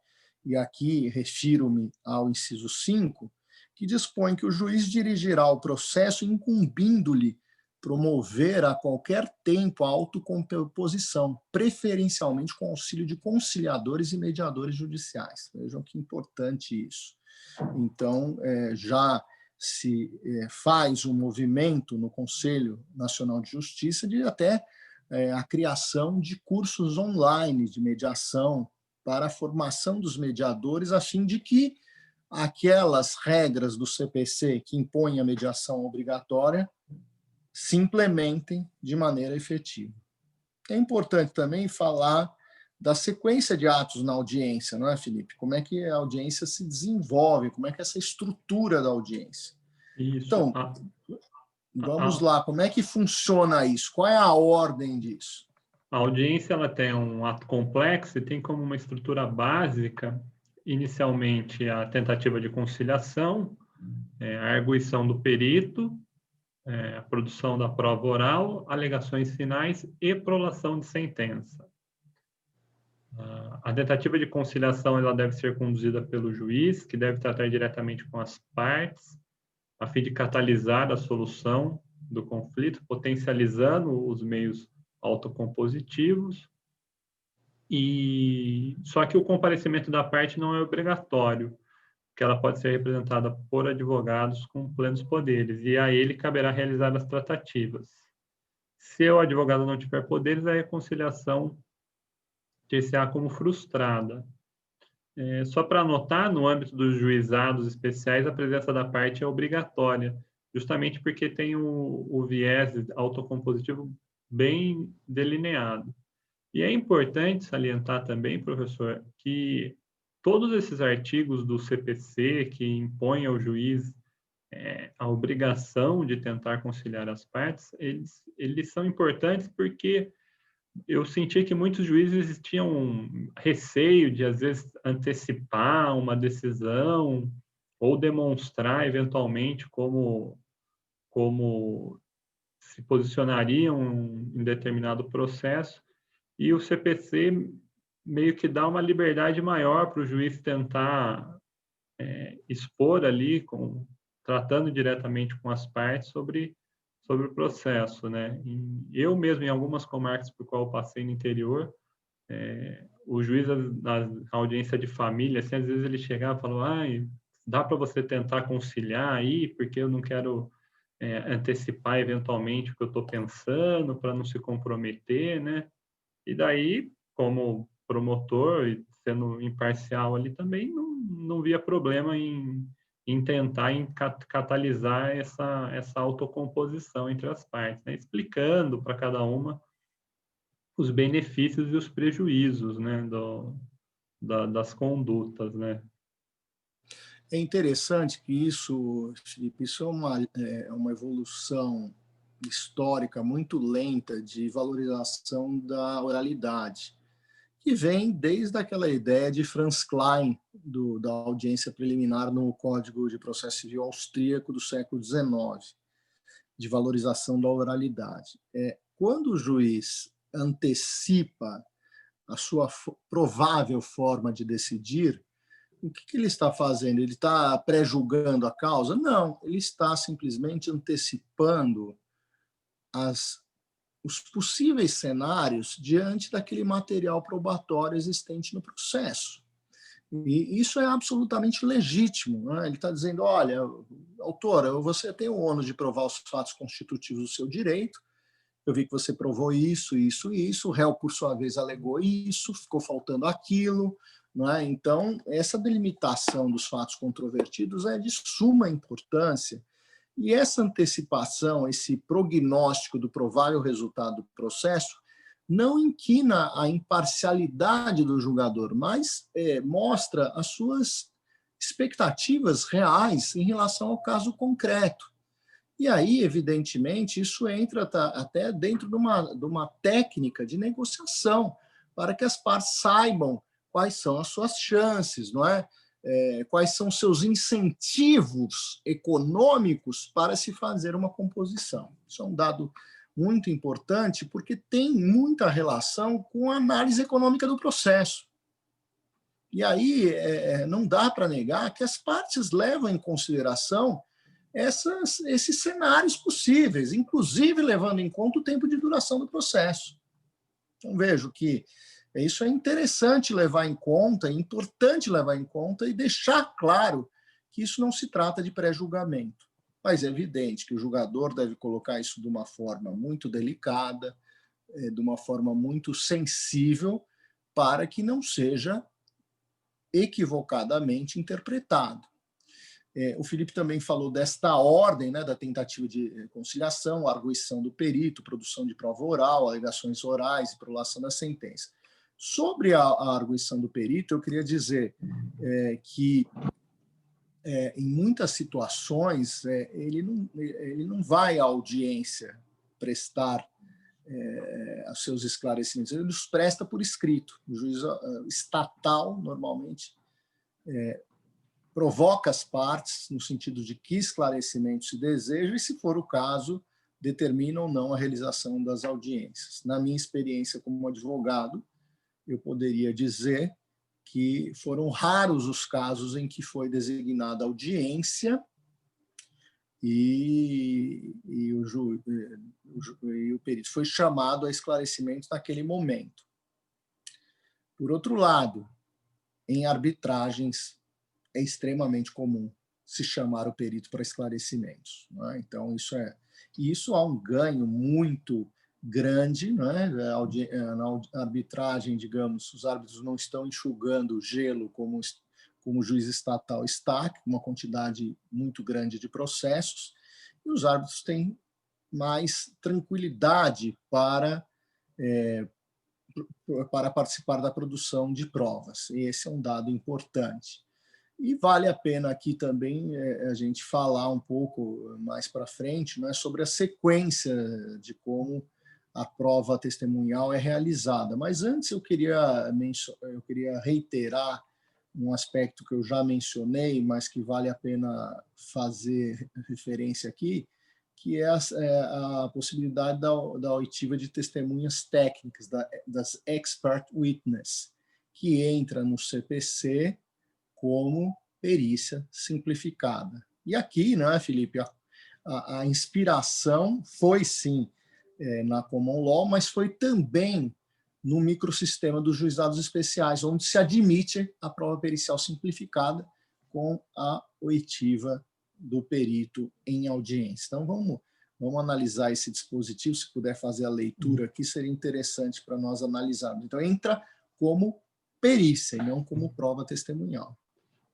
e aqui refiro-me ao inciso 5, que dispõe que o juiz dirigirá o processo incumbindo-lhe promover a qualquer tempo a autocomposição, preferencialmente com auxílio de conciliadores e mediadores judiciais. Vejam que importante isso. Então, já se faz um movimento no Conselho Nacional de Justiça de até a criação de cursos online de mediação para a formação dos mediadores, a fim de que aquelas regras do CPC que impõem a mediação obrigatória se implementem de maneira efetiva. É importante também falar da sequência de atos na audiência, não é, Felipe? Como é que a audiência se desenvolve, como é que é essa estrutura da audiência. Isso. Então, vamos lá, como é que funciona isso? Qual é a ordem disso? A audiência ela tem um ato complexo e tem como uma estrutura básica, inicialmente, a tentativa de conciliação, a arguição do perito, a produção da prova oral, alegações finais e prolação de sentença. A tentativa de conciliação ela deve ser conduzida pelo juiz, que deve tratar diretamente com as partes, a fim de catalisar a solução do conflito, potencializando os meios autocompositivos. Só que o comparecimento da parte não é obrigatório, que ela pode ser representada por advogados com plenos poderes, e a ele caberá realizar as tratativas. Se o advogado não tiver poderes, a conciliação ter-se-á como frustrada. Só para anotar, no âmbito dos juizados especiais, a presença da parte é obrigatória, justamente porque tem o viés autocompositivo bem delineado. E é importante salientar também, professor, que todos esses artigos do CPC que impõem ao juiz a obrigação de tentar conciliar as partes, eles são importantes porque eu senti que muitos juízes tinham receio de, às vezes, antecipar uma decisão ou demonstrar, eventualmente, como se posicionariam em determinado processo, e o CPC meio que dá uma liberdade maior para o juiz tentar expor ali, tratando diretamente com as partes sobre o processo, né? Eu mesmo, em algumas comarcas por qual eu passei no interior, o juiz na audiência de família, assim, às vezes ele chegava e falava, dá para você tentar conciliar aí, porque eu não quero antecipar eventualmente o que eu estou pensando, para não se comprometer, né? E daí, como promotor e sendo imparcial ali também, não via problema em tentar catalisar essa autocomposição entre as partes, né? Explicando para cada uma os benefícios e os prejuízos, né, das condutas, né? É interessante que isso, Felipe, isso é uma evolução histórica muito lenta de valorização da oralidade, que vem desde aquela ideia de Franz Klein, da audiência preliminar no Código de Processo Civil austríaco do século XIX, de valorização da oralidade. Quando o juiz antecipa a sua provável forma de decidir, o que ele está fazendo? Ele está pré-julgando a causa? Não, ele está simplesmente antecipando os possíveis cenários diante daquele material probatório existente no processo. E isso é absolutamente legítimo, né? Ele está dizendo, olha, autora, você tem o ônus de provar os fatos constitutivos do seu direito, eu vi que você provou isso, isso, isso, o réu, por sua vez, alegou isso, ficou faltando aquilo, não é? Então, essa delimitação dos fatos controvertidos é de suma importância, e essa antecipação, esse prognóstico do provável resultado do processo, não inquina a imparcialidade do julgador, mas mostra as suas expectativas reais em relação ao caso concreto. E aí, evidentemente, isso entra até dentro de uma técnica de negociação, para que as partes saibam quais são as suas chances, não é? Quais são seus incentivos econômicos para se fazer uma composição. Isso é um dado muito importante, porque tem muita relação com a análise econômica do processo. E aí não dá para negar que as partes levam em consideração esses cenários possíveis, inclusive levando em conta o tempo de duração do processo. Então, vejo que isso é interessante levar em conta, é importante levar em conta e deixar claro que isso não se trata de pré-julgamento. Mas é evidente que o julgador deve colocar isso de uma forma muito delicada, de uma forma muito sensível, para que não seja equivocadamente interpretado. O Felipe também falou desta ordem, né, da tentativa de conciliação, arguição do perito, produção de prova oral, alegações orais e prolação da sentença. Sobre a arguição do perito, eu queria dizer que, em muitas situações, ele não vai à audiência prestar os seus esclarecimentos, ele os presta por escrito. O juiz estatal, normalmente, provoca as partes no sentido de que esclarecimento se deseja e, se for o caso, determina ou não a realização das audiências. Na minha experiência como advogado, eu poderia dizer que foram raros os casos em que foi designada audiência e o perito foi chamado a esclarecimento naquele momento. Por outro lado, em arbitragens, é extremamente comum se chamar o perito para esclarecimentos, né? Então, isso há um ganho muito grande, né? Na arbitragem, digamos, os árbitros não estão enxugando o gelo como o juiz estatal está, uma quantidade muito grande de processos, e os árbitros têm mais tranquilidade para participar da produção de provas. Esse é um dado importante. E vale a pena aqui também a gente falar um pouco mais para frente, né, sobre a sequência de como a prova testemunhal é realizada. Mas antes eu queria reiterar um aspecto que eu já mencionei, mas que vale a pena fazer referência aqui, que é a possibilidade da oitiva de testemunhas técnicas, das expert witness, que entra no CPC como perícia simplificada. E aqui, né, Felipe, a inspiração foi, sim, na Common Law, mas foi também no microsistema dos juizados especiais, onde se admite a prova pericial simplificada com a oitiva do perito em audiência. Então, vamos analisar esse dispositivo, se puder fazer a leitura aqui, seria interessante para nós analisarmos. Então, entra como perícia e não como prova testemunhal.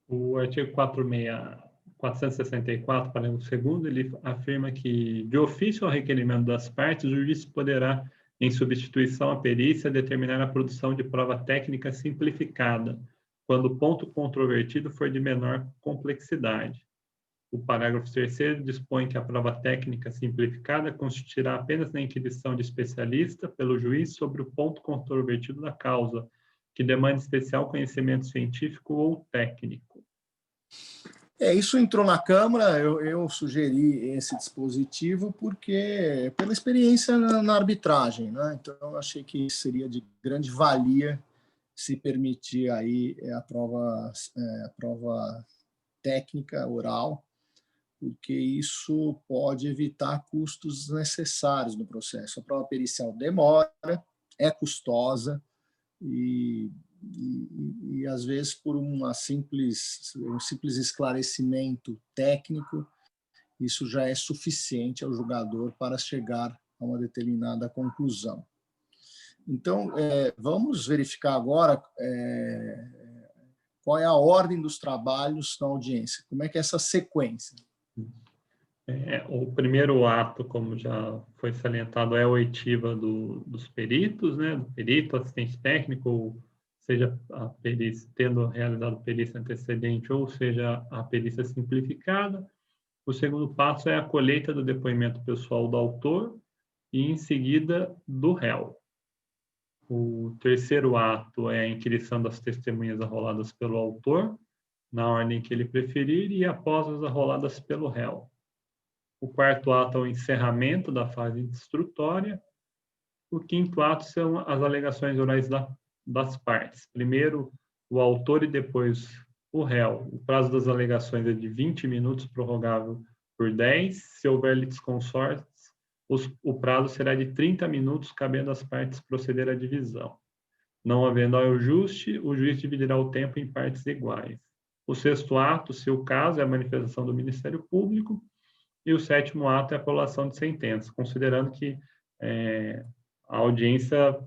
O artigo 464, parágrafo 2º, ele afirma que, de ofício ao requerimento das partes, o juiz poderá, em substituição à perícia, determinar a produção de prova técnica simplificada, quando o ponto controvertido for de menor complexidade. O parágrafo 3º dispõe que a prova técnica simplificada consistirá apenas na inquirição de especialista pelo juiz sobre o ponto controvertido da causa, que demanda especial conhecimento científico ou técnico. Isso entrou na Câmara, eu sugeri esse dispositivo porque pela experiência na arbitragem, né? Então eu achei que seria de grande valia se permitir aí a prova técnica oral, porque isso pode evitar custos necessários no processo. A prova pericial demora, é custosa e às vezes por um simples esclarecimento técnico, isso já é suficiente ao julgador para chegar a uma determinada conclusão. Então, vamos verificar agora qual é a ordem dos trabalhos na audiência, como é que é essa sequência. O primeiro ato, como já foi salientado, é a oitiva dos peritos, né? Do perito, assistente técnico, seja a perícia, tendo realizado perícia antecedente, ou seja, a perícia simplificada. O segundo passo é a colheita do depoimento pessoal do autor e, em seguida, do réu. O terceiro ato é a inquirição das testemunhas arroladas pelo autor, na ordem que ele preferir, e após as arroladas pelo réu. O quarto ato é o encerramento da fase instrutória. O quinto ato são as alegações orais das partes. Primeiro, o autor e depois o réu. O prazo das alegações é de 20 minutos, prorrogável por 10. Se houver litisconsortes, o prazo será de 30 minutos, cabendo às partes proceder à divisão. Não havendo ajuste, o juiz dividirá o tempo em partes iguais. O sexto ato, se o caso, é a manifestação do Ministério Público, e o sétimo ato é a prolação de sentença, considerando que a audiência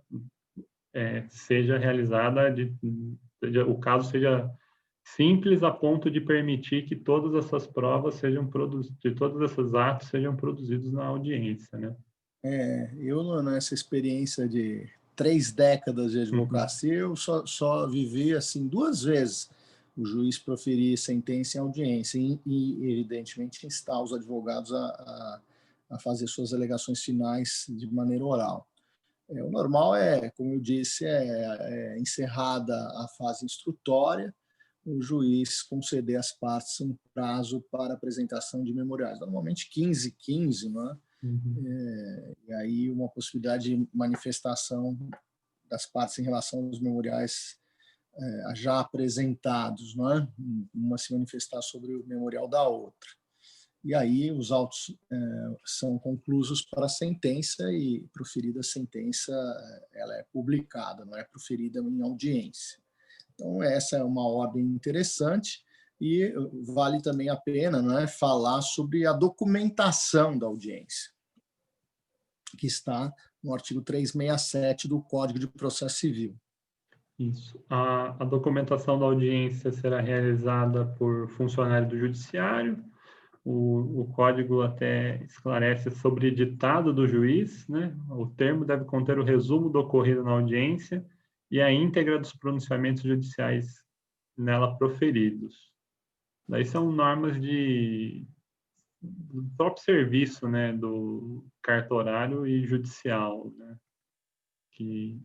seja realizada, o caso seja simples a ponto de permitir que todas essas provas sejam produzidas, todos esses atos sejam produzidos na audiência, né? Eu, nessa experiência de 3 décadas de advocacia, eu só vivi assim 2 vezes o juiz proferir sentença em audiência e evidentemente, instar os advogados a fazer suas alegações finais de maneira oral. O normal como eu disse, encerrada a fase instrutória, o juiz conceder às partes um prazo para apresentação de memoriais, normalmente 15, não é? E aí uma possibilidade de manifestação das partes em relação aos memoriais já apresentados, não é? Uma se manifestar sobre o memorial da outra. E aí os autos são conclusos para a sentença e, proferida a sentença, ela é publicada, não é proferida em audiência. Então, essa é uma ordem interessante e vale também a pena, não é, falar sobre a documentação da audiência, que está no artigo 367 do Código de Processo Civil. Isso. A documentação da audiência será realizada por funcionário do judiciário. O código até esclarece sobre ditado do juiz, né? O termo deve conter o resumo do ocorrido na audiência e a íntegra dos pronunciamentos judiciais nela proferidos. Daí são normas do próprio serviço, né, do cartorário e judicial, né, que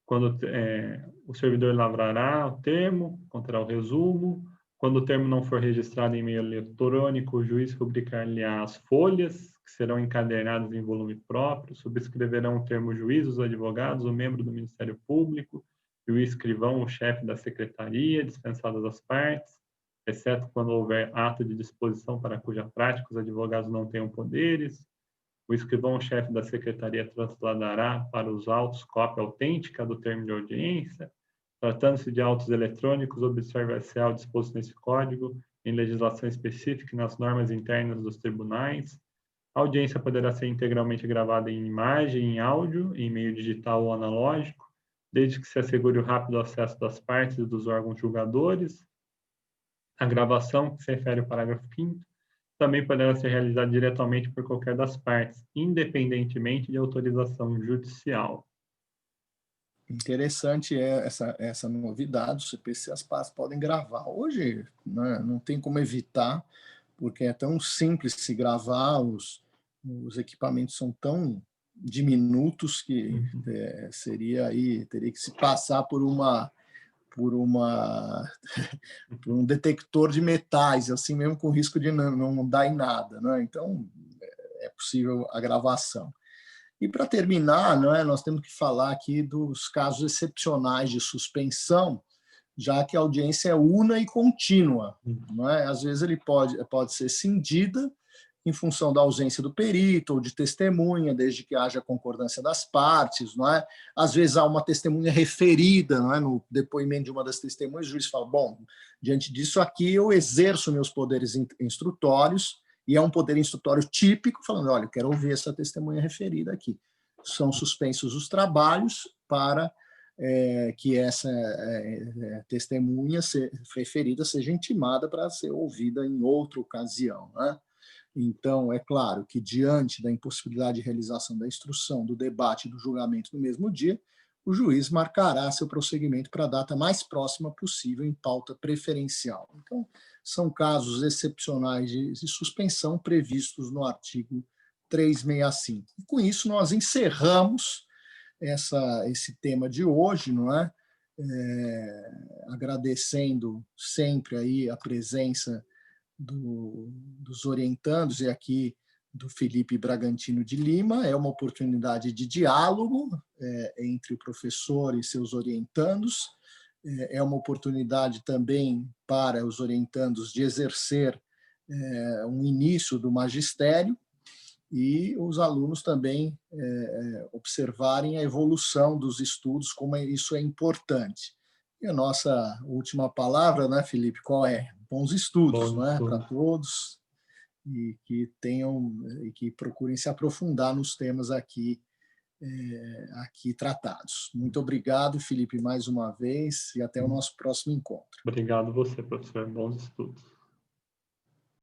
quando o servidor lavrará o termo, conterá o resumo. Quando o termo não for registrado em meio eletrônico, o juiz rubricar-lhe-á as folhas, que serão encadernadas em volume próprio, subscreverão o termo juiz, os advogados, o membro do Ministério Público, e o escrivão, o chefe da secretaria, dispensadas as partes, exceto quando houver ato de disposição para cuja prática os advogados não tenham poderes. O escrivão-chefe da secretaria trasladará para os autos cópia autêntica do termo de audiência. Tratando-se de autos eletrônicos, observar-se o disposto nesse código, em legislação específica e nas normas internas dos tribunais. A audiência poderá ser integralmente gravada em imagem, em áudio, em meio digital ou analógico, desde que se assegure o rápido acesso das partes e dos órgãos julgadores. A gravação, que se refere ao parágrafo 5º, também poderá ser realizada diretamente por qualquer das partes, independentemente de autorização judicial. Interessante essa novidade, o CPC, as partes podem gravar. Hoje, né, não tem como evitar, porque é tão simples se gravar, os equipamentos são tão diminutos que teria que se passar por um detector de metais, assim mesmo, com risco de não dar em nada, né? Então é possível a gravação. E para terminar, não é, nós temos que falar aqui dos casos excepcionais de suspensão, já que a audiência é una e contínua, não é? Às vezes ele pode ser cindida em função da ausência do perito ou de testemunha, desde que haja concordância das partes, não é? Às vezes há uma testemunha referida, não é? No depoimento de uma das testemunhas, o juiz fala: bom, diante disso aqui eu exerço meus poderes instrutórios, e é um poder instrutório típico, falando: olha, eu quero ouvir essa testemunha referida aqui. São suspensos os trabalhos para que essa testemunha referida seja intimada para ser ouvida em outra ocasião, né? Então, é claro que, diante da impossibilidade de realização da instrução, do debate e do julgamento no mesmo dia, o juiz marcará seu prosseguimento para a data mais próxima possível em pauta preferencial. Então, são casos excepcionais de suspensão previstos no artigo 365. E, com isso, nós encerramos esse tema de hoje, não é? Agradecendo sempre aí a presença dos orientandos, e aqui do Felipe Bragantino de Lima. É uma oportunidade de diálogo entre o professor e seus orientandos, é uma oportunidade também para os orientandos de exercer um início do magistério, e os alunos também observarem a evolução dos estudos, como isso é importante. E a nossa última palavra, né, Felipe, qual é? Bons estudos, Bom né, para estudo. todos, e que procurem se aprofundar nos temas aqui tratados. Muito obrigado, Felipe, mais uma vez, e até o nosso próximo encontro. Obrigado você, professor. Bons estudos.